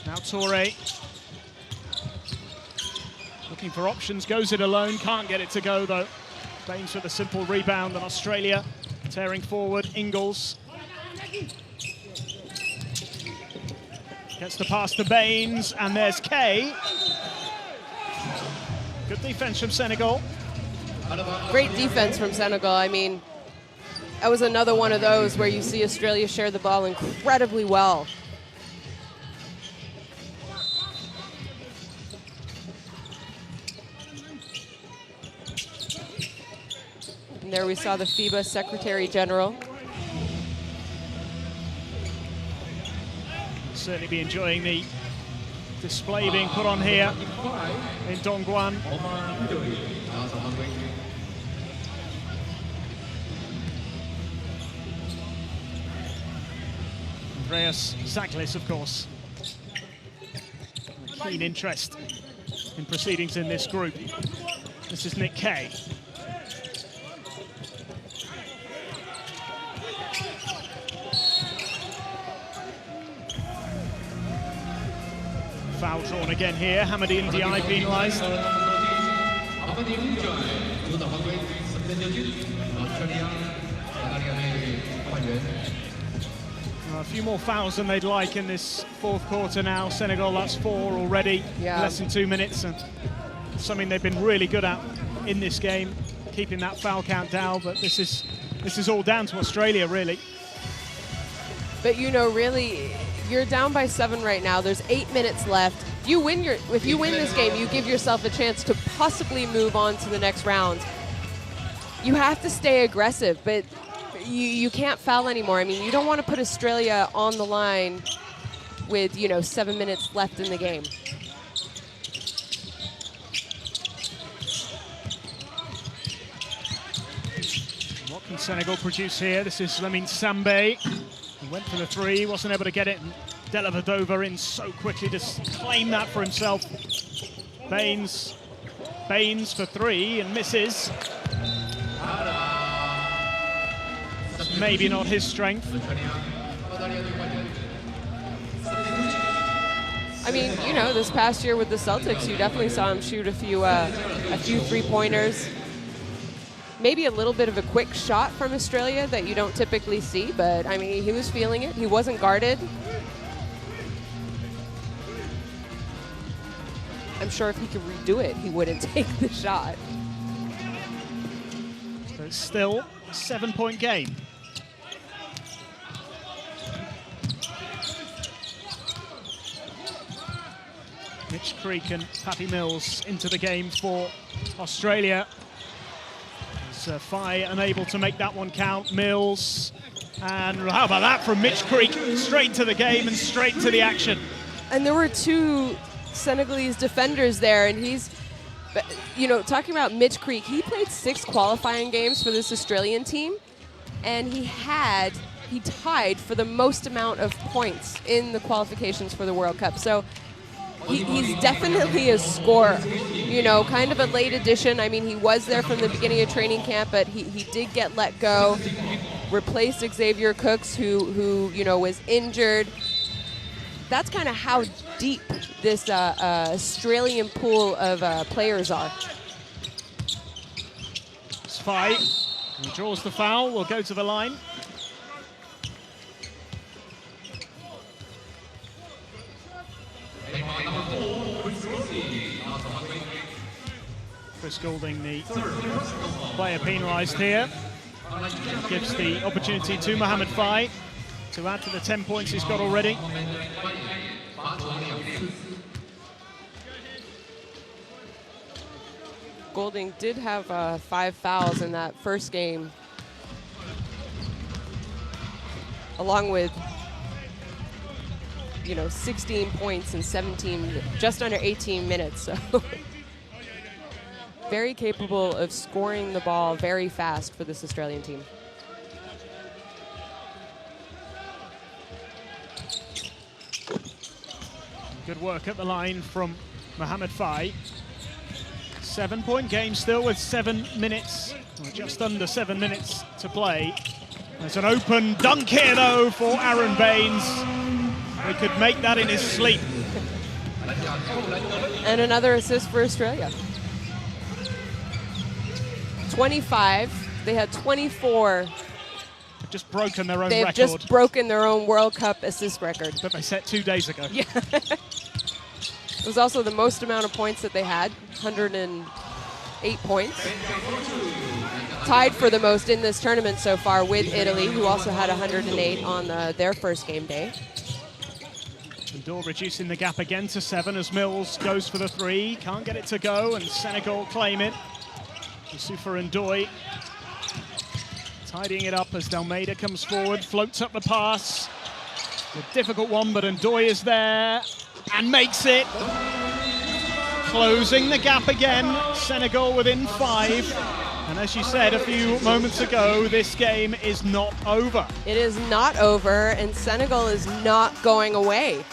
Now Torre. Looking for options, goes it alone, can't get it to go though. Baines with a simple rebound, and Australia tearing forward. Ingles gets the pass to Baines, and there's Kay. Good defense from Senegal. Great defense from Senegal. I mean, that was another one of those where you see Australia share the ball incredibly well. And there we saw the FIBA Secretary General. Certainly be enjoying the display being put on here in Dongguan. Andreas Zaglis, of course. A keen interest in proceedings in this group. This is Nick Kay. Foul drawn again here. Hamadi Ndiaye penalised. A few more fouls than they'd like in this fourth quarter now. Senegal, that's 4 already. Yeah. Less than 2 minutes, and something they've been really good at in this game, keeping that foul count down. But this is all down to Australia, really. But you know, really, you're down by 7 right now. There's 8 minutes left. If you win this game, you give yourself a chance to possibly move on to the next round. You have to stay aggressive, but you can't foul anymore. I mean, you don't want to put Australia on the line with, 7 minutes left in the game. What can Senegal produce here? This is Lamine Sambe. He went for the three, wasn't able to get it. And Dellavedova in so quickly to claim that for himself. Baines for three and misses. Maybe not his strength. I mean, you know, this past year with the Celtics, you definitely saw him shoot a few three-pointers. Maybe a little bit of a quick shot from Australia that you don't typically see, but I mean, he was feeling it. He wasn't guarded. I'm sure if he could redo it, he wouldn't take the shot. So it's still a 7-point game. Mitch Creek and Patty Mills into the game for Australia. As Phi unable to make that one count. Mills, and how about that from Mitch Creek? Straight to the game and straight to the action. And there were two Senegalese defenders there, and he's, you know, talking about Mitch Creek, he played 6 qualifying games for this Australian team, and he tied for the most amount of points in the qualifications for the World Cup. So he's definitely a scorer, you know, kind of a late addition. I mean, he was there from the beginning of training camp, but he did get let go, replaced Xavier Cooks, who you know, was injured. That's kind of how deep this Australian pool of players are. It's Phi, he draws the foul, will go to the line. Chris Goulding, the player penalised here. Gives the opportunity to Mohamed Phi to add to the 10 points he's got already. Goulding did have 5 fouls in that first game, along with, you know, 16 points in 17, just under 18 minutes. So very capable of scoring the ball very fast for this Australian team. Good work at the line from Mohamed Phi. 7-point game still with 7 minutes, or just under 7 minutes to play. There's an open dunk here though for Aaron Baines. He could make that in his sleep. And another assist for Australia. 25, they had 24. Just broken their own record. They've just broken their own World Cup assist record. That they set 2 days ago. Yeah. It was also the most amount of points that they had, 108 points. Tied for the most in this tournament so far with Italy, who also had 108 on their first game day. Ndor reducing the gap again to 7 as Mills goes for the 3. Can't get it to go, and Senegal claim it. Youssoufa Ndoye tidying it up as Dalmeida comes forward, floats up the pass. A difficult one, but Ndoye is there and makes it. Closing the gap again, Senegal within 5. And as you said a few moments ago, this game is not over. It is not over, and Senegal is not going away.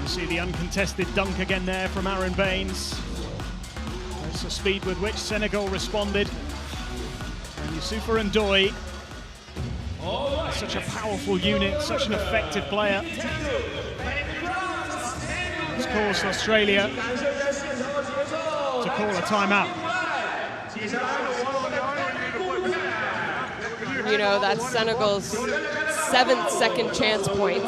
You see the uncontested dunk again there from Aaron Baines. That's the speed with which Senegal responded. And Youssoufa Ndoye, such a powerful unit, such an effective player. It's caused Australia to call a timeout. You know, that's Senegal's 7th second chance point.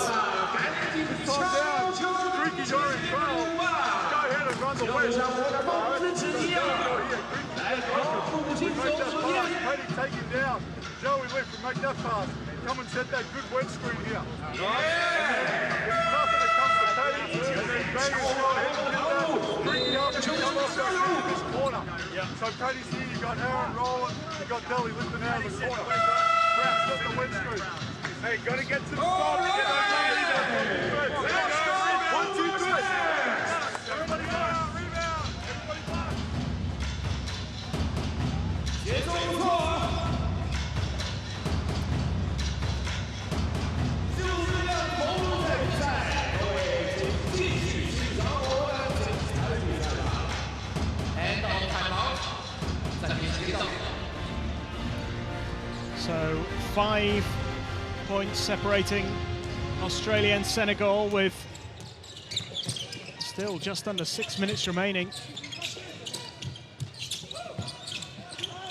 Take him down. Joey Liff, make that pass. Come and set that good wet screen here. There's nothing that comes to Teddy, and then Baines go ahead and get that. Bring up and come off that into this corner. So Teddy's here, you got Aaron rolling, you got Delhi lifting out of the corner. Crap, set the wet screen. Hey, gotta get some stop. Get those ladies up. Good. 1, 2, good. Everybody pass. Rebound. Everybody pass. 5 points separating Australia and Senegal, with still just under 6 minutes remaining.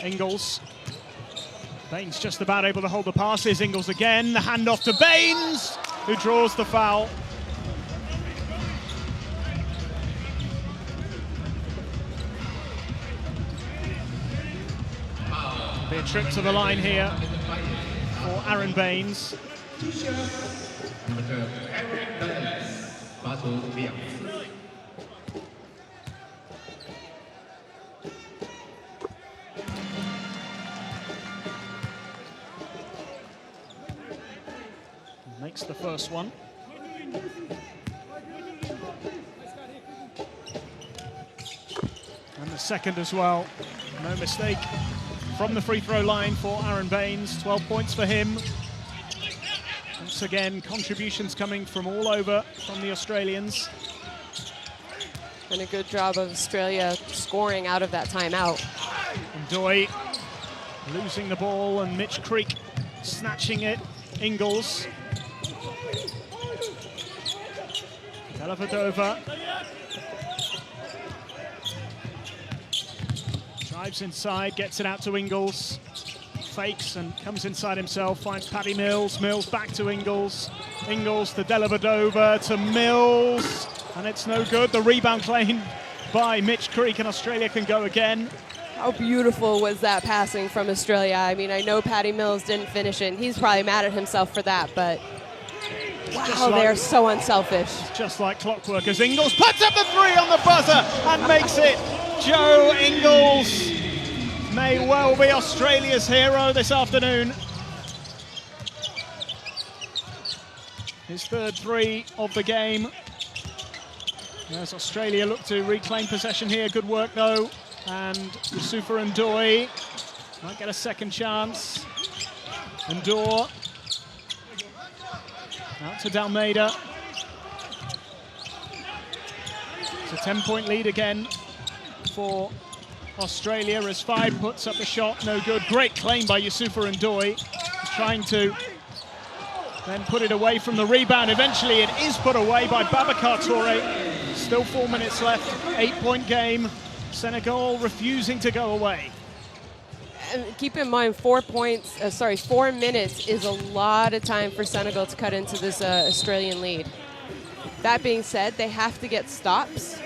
Ingles. Baines just about able to hold the passes. Ingles again, the handoff to Baines, who draws the foul. Be a trip to the line here for Aaron Baines. Makes the first one. And the second as well. No mistake from the free throw line for Aaron Baines. 12 points for him. Once again, contributions coming from all over from the Australians. And a good job of Australia scoring out of that timeout. And Doy losing the ball, and Mitch Creek snatching it. Ingles. Dellavedova drives inside, gets it out to Ingles, fakes and comes inside himself, finds Paddy Mills. Mills back to Ingles. Ingles to Dellavedova to Mills, and it's no good. The rebound claimed by Mitch Creek, and Australia can go again. How beautiful was that passing from Australia? I mean, I know Paddy Mills didn't finish it, and he's probably mad at himself for that, but wow, they're so unselfish. Just like clockwork, as Ingles puts up the three on the buzzer and makes it. Joe Ingles may well be Australia's hero this afternoon. His third three of the game. As Australia look to reclaim possession here. Good work though. And Yusufa Ndoye might get a second chance. Ndoye out to Dalmeida. It's a 10-point lead again for Australia as Five puts up a shot, no good. Great claim by Yusufa Ndoye, trying to then put it away from the rebound. Eventually it is put away by Babacar Touré. Still 4 minutes left, 8-point game. Senegal refusing to go away. And keep in mind, 4 minutes is a lot of time for Senegal to cut into this Australian lead. That being said, they have to get stops.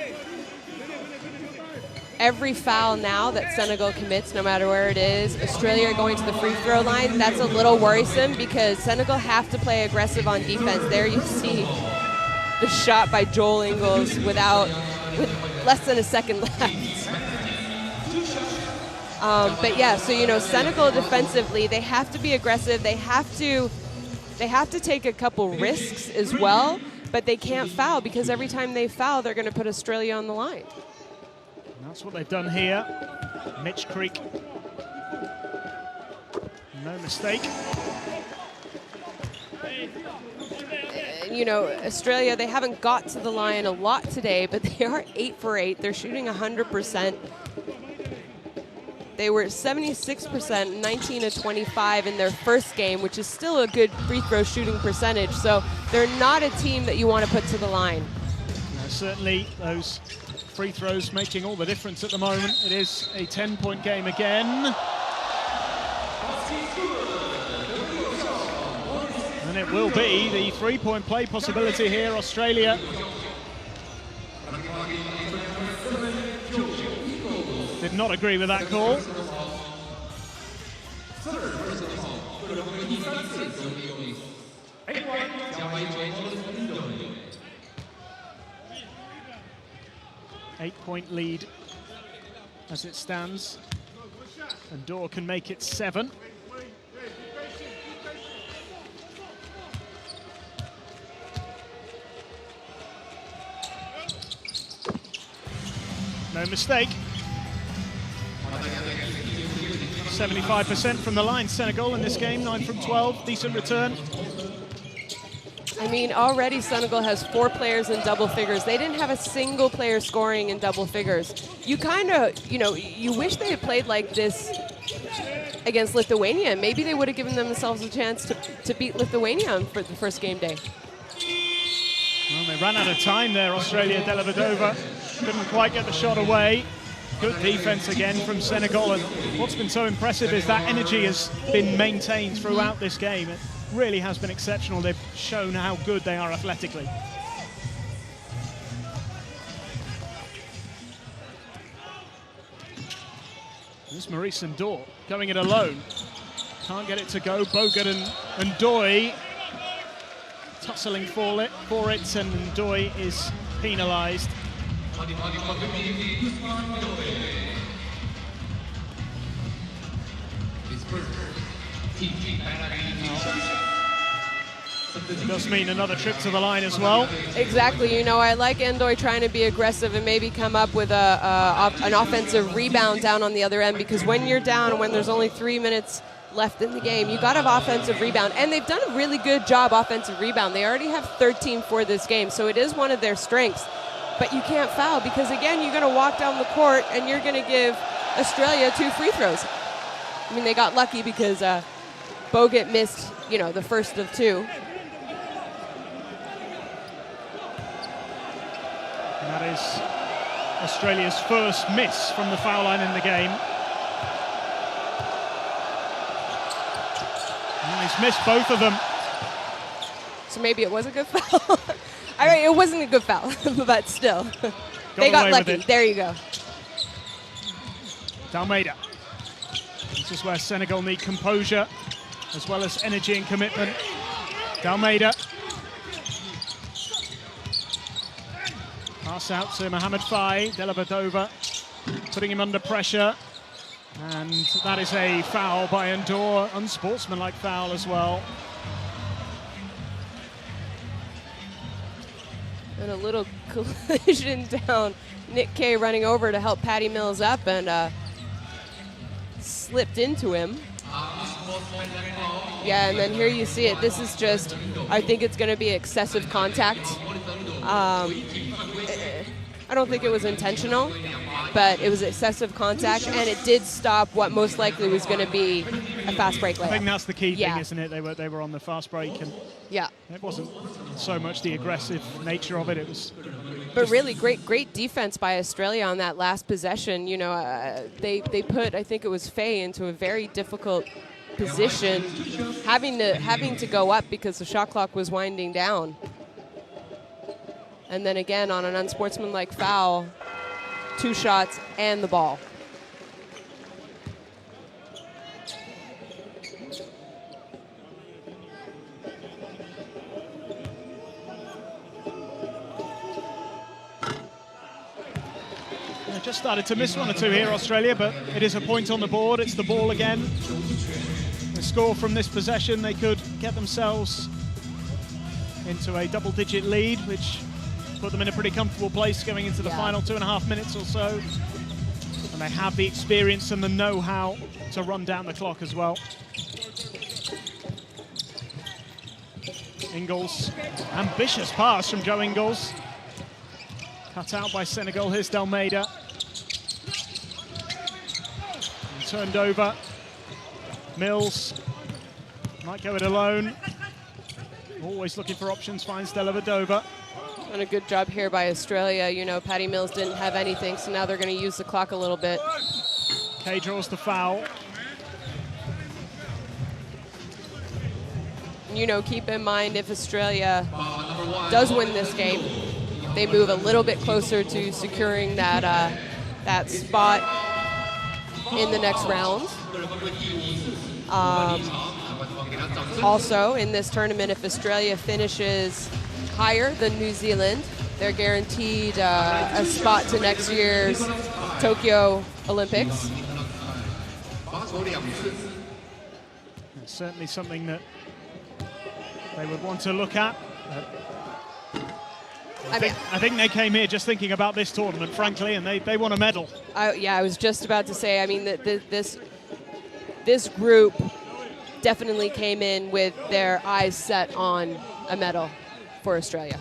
Every foul now that Senegal commits, no matter where it is, Australia going to the free throw line, that's a little worrisome because Senegal have to play aggressive on defense. There you see the shot by Joel Ingles with less than a second left. But yeah, so you know, Senegal defensively, they have to be aggressive. They have to take a couple risks as well, but they can't foul because every time they foul, they're going to put Australia on the line. And that's what they've done here. Mitch Creek, no mistake. You know, Australia, they haven't got to the line a lot today, but they are 8 for 8. They're shooting 100%. They were 76%, 19 of 25 in their first game, which is still a good free throw shooting percentage. So they're not a team that you want to put to the line. No, certainly those free throws making all the difference at the moment. It is a 10-point game again. And it will be the 3-point play possibility here, Australia. Did not agree with that call. Eight-point lead as it stands. And Ndoye can make it 7. No mistake. 75% from the line, Senegal in this game, 9 from 12, decent return. I mean, already Senegal has 4 players in double figures. They didn't have a single player scoring in double figures. You kind of, you know, you wish they had played like this against Lithuania. Maybe they would have given themselves a chance to beat Lithuania for the first game day. Well, they ran out of time there, Australia. Delavadova couldn't quite get the shot away. Good defense again from Senegal, and what's been so impressive is that energy has been maintained throughout this game. It really has been exceptional. They've shown how good they are athletically. This Maurice Ndor going it alone. Can't get it to go. Bogut and Ndoye tussling for it, and Ndoye is penalised. It does mean another trip to the line as well. Exactly. You know, I like Ndoye trying to be aggressive and maybe come up with an offensive rebound down on the other end, because when you're down and when there's only 3 minutes left in the game, you got to have offensive rebound, and they've done a really good job offensive rebound. They already have 13 for this game, so it is one of their strengths. But you can't foul, because again, you're going to walk down the court and you're going to give Australia 2 free throws. I mean, they got lucky because Bogut missed, you know, the first of 2. And that is Australia's first miss from the foul line in the game. And he's missed both of them. So maybe it was a good foul. I mean, it wasn't a good foul, but still. They got lucky. There you go. Dalmeida. This is where Senegal need composure, as well as energy and commitment. Dalmeida. Pass out to Mohamed Faye. Delavadova putting him under pressure. And that is a foul by Ndor, unsportsmanlike foul as well. And a little collision down. Nick Kay running over to help Patty Mills up and slipped into him. Yeah, and then here you see it. This is just, I think it's going to be excessive contact. I don't think it was intentional, but it was excessive contact, and it did stop what most likely was going to be a fast break layup. I think that's the key thing, isn't it? They were on the fast break, and it wasn't so much the aggressive nature of it. It was. But really, great defense by Australia on that last possession. You know, they put, I think it was Faye, into a very difficult position, having to go up because the shot clock was winding down. And then again, on an unsportsmanlike foul, 2 shots and the ball. They just started to miss 1 or 2 here, Australia, but it is a point on the board. It's the ball again. The score from this possession, they could get themselves into a double-digit lead, which put them in a pretty comfortable place going into the final 2.5 minutes or so. And they have the experience and the know-how to run down the clock as well. Ingles, ambitious pass from Joe Ingles. Cut out by Senegal, here's Dalmeida. And turned over. Mills might go it alone. Always looking for options, finds Delavadova. And a good job here by Australia. You know, Patty Mills didn't have anything, so now they're going to use the clock a little bit. Kay draws the foul. You know, keep in mind, if Australia does win this game, they move a little bit closer to securing that that spot in the next round. Also, in this tournament, if Australia finishes higher than New Zealand, they're guaranteed a spot to next year's Tokyo Olympics. It's certainly something that they would want to look at. I think they came here just thinking about this tournament, frankly, and they want a medal. Yeah, I was just about to say, I mean, this group definitely came in with their eyes set on a medal for Australia.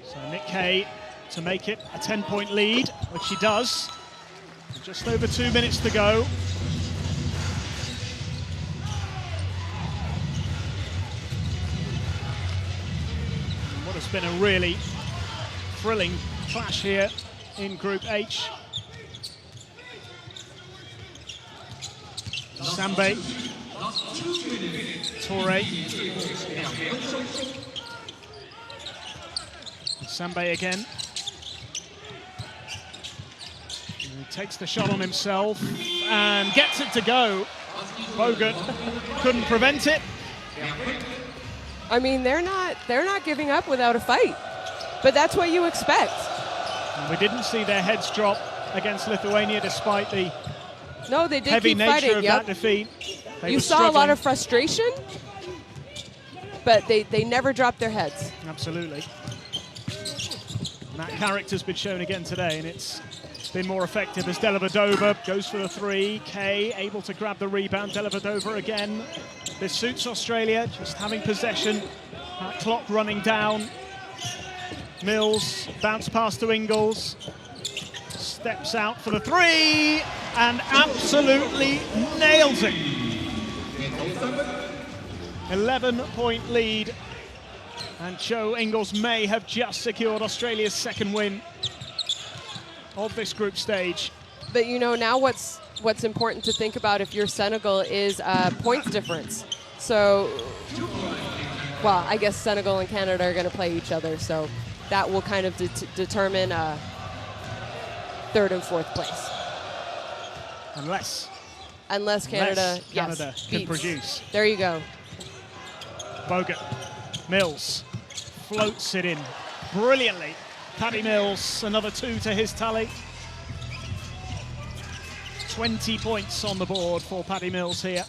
So Nick Kay to make it a 10-point lead, which she does. Just over 2 minutes to go. What has been a really thrilling clash here in Group H. Sambe, Torre, Sambe again. He takes the shot on himself and gets it to go. Bogut couldn't prevent it. I mean, they're not giving up without a fight, but that's what you expect. And we didn't see their heads drop against Lithuania despite the they did heavy keep nature fighting. of that defeat. You saw a lot of frustration, but they never dropped their heads. Absolutely. And that character's been shown again today, and it's been more effective as Dellavedova goes for the three. Kay able to grab the rebound. Dellavedova again. This suits Australia, just having possession. That clock running down. Mills, bounce pass to Ingles. Steps out for the three and absolutely nails it. 11-point lead. And Joe Ingles may have just secured Australia's second win of this group stage. But you know, now what's important to think about if you're Senegal is points difference. So, well, I guess Senegal and Canada are going to play each other, so that will kind of determine third and fourth place. Unless Canada can produce. There you go. Bogut, Mills floats it in brilliantly. Paddy Mills, another 2 to his tally. 20 points on the board for Paddy Mills here.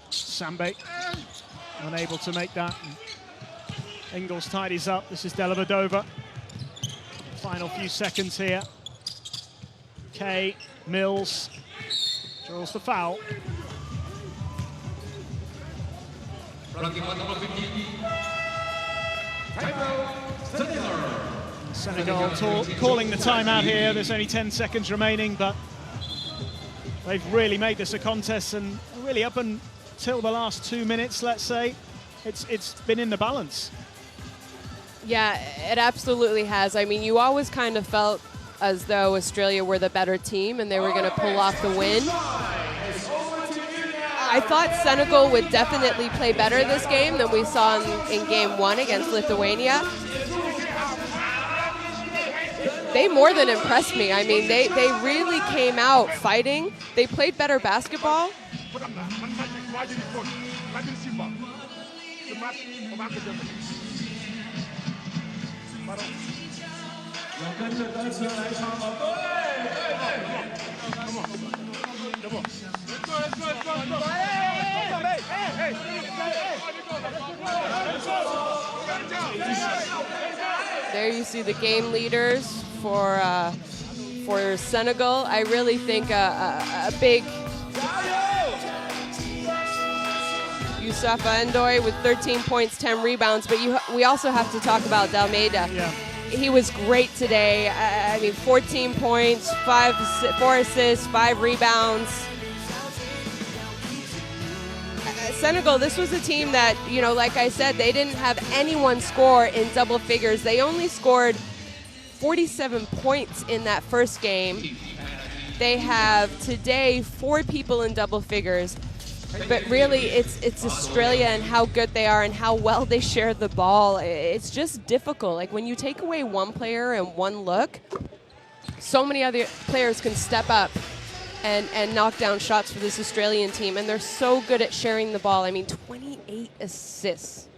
Sambe unable to make that. Ingles tidies up. This is Dellavedova. Final few seconds here. Kay, Mills draws the foul. Senegal calling the timeout here. There's only 10 seconds remaining, but they've really made this a contest, and really up until the last 2 minutes, let's say, it's been in the balance. Yeah, it absolutely has. I mean, you always kind of felt as though Australia were the better team and they were going to pull off the win. I thought Senegal would definitely play better this game than we saw in game 1 against Lithuania. They more than impressed me. I mean, they really came out fighting. They played better basketball. There you see the game leaders for Senegal. I really think a big Youssoufa Ndoye with 13 points, 10 rebounds, but we also have to talk about Dalmeida. Yeah. He was great today. I mean, 14 points, 4 assists, 5 rebounds. Senegal, this was a team that, you know, like I said, they didn't have anyone score in double figures. They only scored 47 points in that first game. They have today 4 people in double figures. But really, it's Australia and how good they are and how well they share the ball. It's just difficult. Like, when you take away one player and one look, so many other players can step up and knock down shots for this Australian team. And they're so good at sharing the ball. I mean, 28 assists.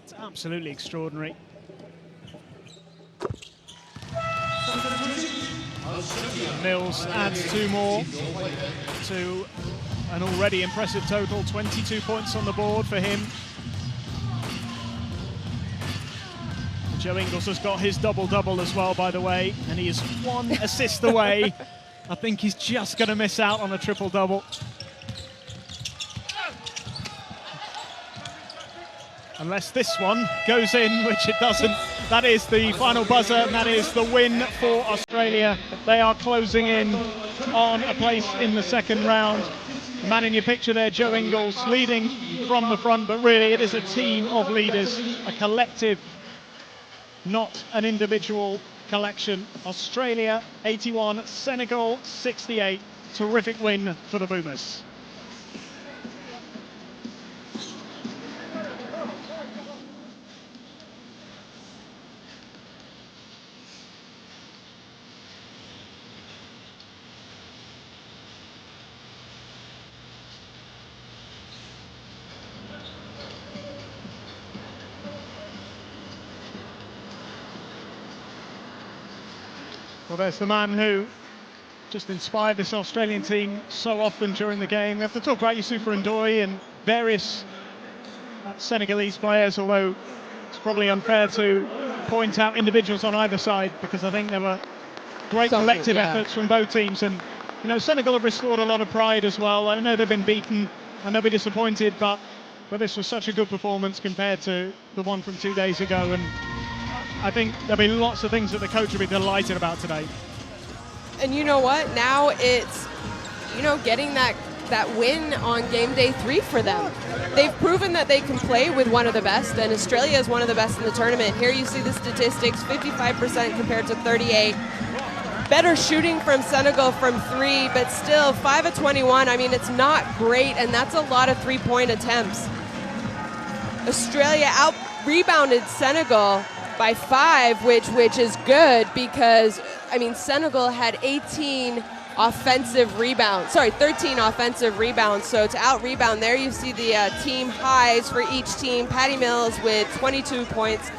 It's absolutely extraordinary. Mills adds 2 more to an already impressive total. 22 points on the board for him. Joe Ingles has got his double-double as well, by the way, and he is 1 assist away. I think he's just going to miss out on a triple-double. unless this one goes in, which it doesn't. That is the final buzzer, and that is the win for Australia. They are closing in on a place in the second round. The man in your picture there, Joe Ingles, leading from the front, but really it is a team of leaders, a collective, not an individual collection. Australia 81, Senegal 68. Terrific win for the Boomers. Well, there's the man who just inspired this Australian team so often during the game. We have to talk about Youssoufa Ndoye and various Senegalese players, although it's probably unfair to point out individuals on either side, because I think there were great collective efforts from both teams. And, you know, Senegal have restored a lot of pride as well. I know they've been beaten and they'll be disappointed, but this was such a good performance compared to the one from 2 days ago. And I think there'll be lots of things that the coach will be delighted about today. And you know what? Now it's, you know, getting that win on game day 3 for them. They've proven that they can play with one of the best, and Australia is one of the best in the tournament. Here you see the statistics, 55% compared to 38. Better shooting from Senegal from 3, but still 5 of 21. I mean, it's not great, and that's a lot of three-point attempts. Australia out-rebounded Senegal by 5, which is good, because, I mean, Senegal had 13 offensive rebounds. So to out-rebound, there you see the team highs for each team. Patty Mills with 22 points,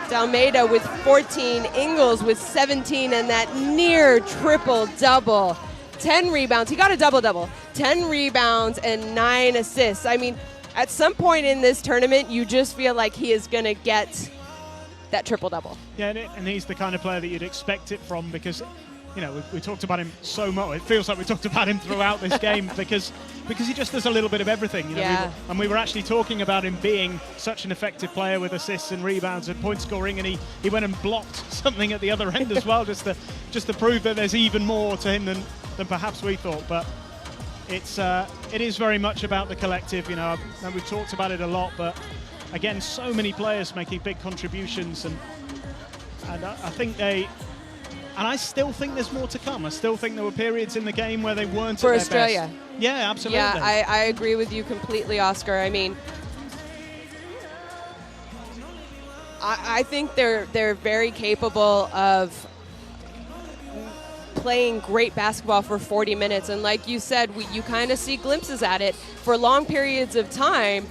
Dalmeida with 14, Ingles with 17, and that near triple-double. 10 rebounds. He got a double-double. 10 rebounds and 9 assists. I mean, at some point in this tournament, you just feel like he is going to get that triple-double. Yeah, and he's the kind of player that you'd expect it from, because, you know, we talked about him so much. It feels like we talked about him throughout this game because he just does a little bit of everything. You know? Yeah. We were actually talking about him being such an effective player with assists and rebounds and point scoring, and he went and blocked something at the other end as well, just to prove that there's even more to him than perhaps we thought. But it is very much about the collective. You know, and we've talked about it a lot, but again, so many players making big contributions, and I think and I still think there's more to come. I still think there were periods in the game where they weren't for at their Australia. best. Yeah, absolutely. Yeah, I agree with you completely, Oscar. I mean, I think they're very capable of playing great basketball for 40 minutes, and like you said, you kind of see glimpses at it for long periods of time.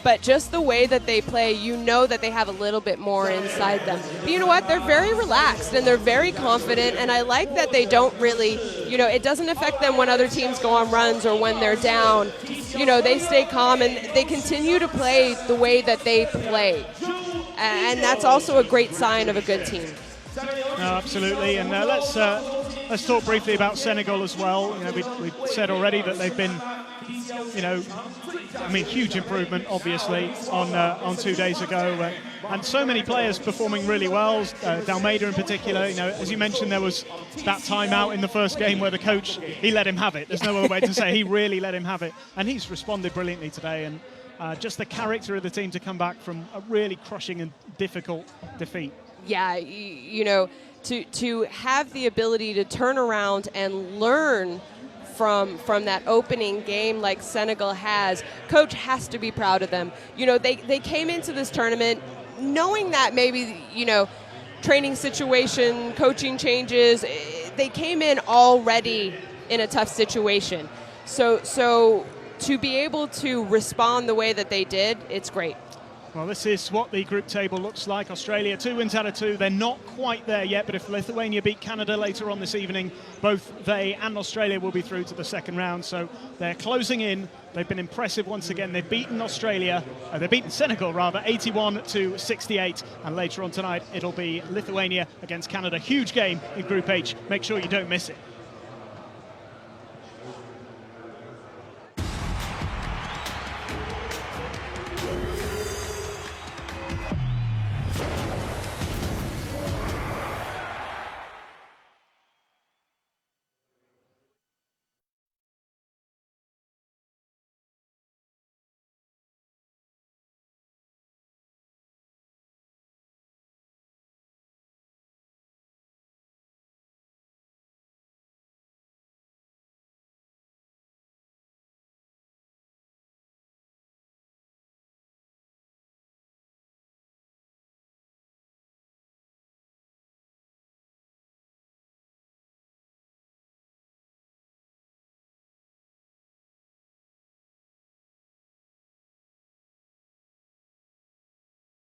But just the way that they play, you know that they have a little bit more inside them. But you know what? They're very relaxed and they're very confident, and I like that they don't really, you know, it doesn't affect them when other teams go on runs or when they're down. You know, they stay calm and they continue to play the way that they play. And that's also a great sign of a good team. No, absolutely. And let's talk briefly about Senegal as well. You know, we said already that they've been, you know, I mean, huge improvement, obviously, on 2 days ago. And so many players performing really well, Dalmeida in particular. You know, as you mentioned, there was that timeout in the first game where the coach, he let him have it. There's no other way to say it. He really let him have it. And he's responded brilliantly today. And just the character of the team to come back from a really crushing and difficult defeat. Yeah, you know, to have the ability to turn around and learn from that opening game like Senegal has, coach has to be proud of them. You know, they came into this tournament knowing that maybe, you know, training situation, coaching changes, they came in already in a tough situation. So to be able to respond the way that they did, it's great. Well, this is what the group table looks like. Australia 2 wins out of 2. They're not quite there yet, but if Lithuania beat Canada later on this evening, both they and Australia will be through to the second round. So they're closing in. They've been impressive once again. They've beaten they've beaten Senegal rather, 81-68. And later on tonight, it'll be Lithuania against Canada. Huge game in Group H. Make sure you don't miss it.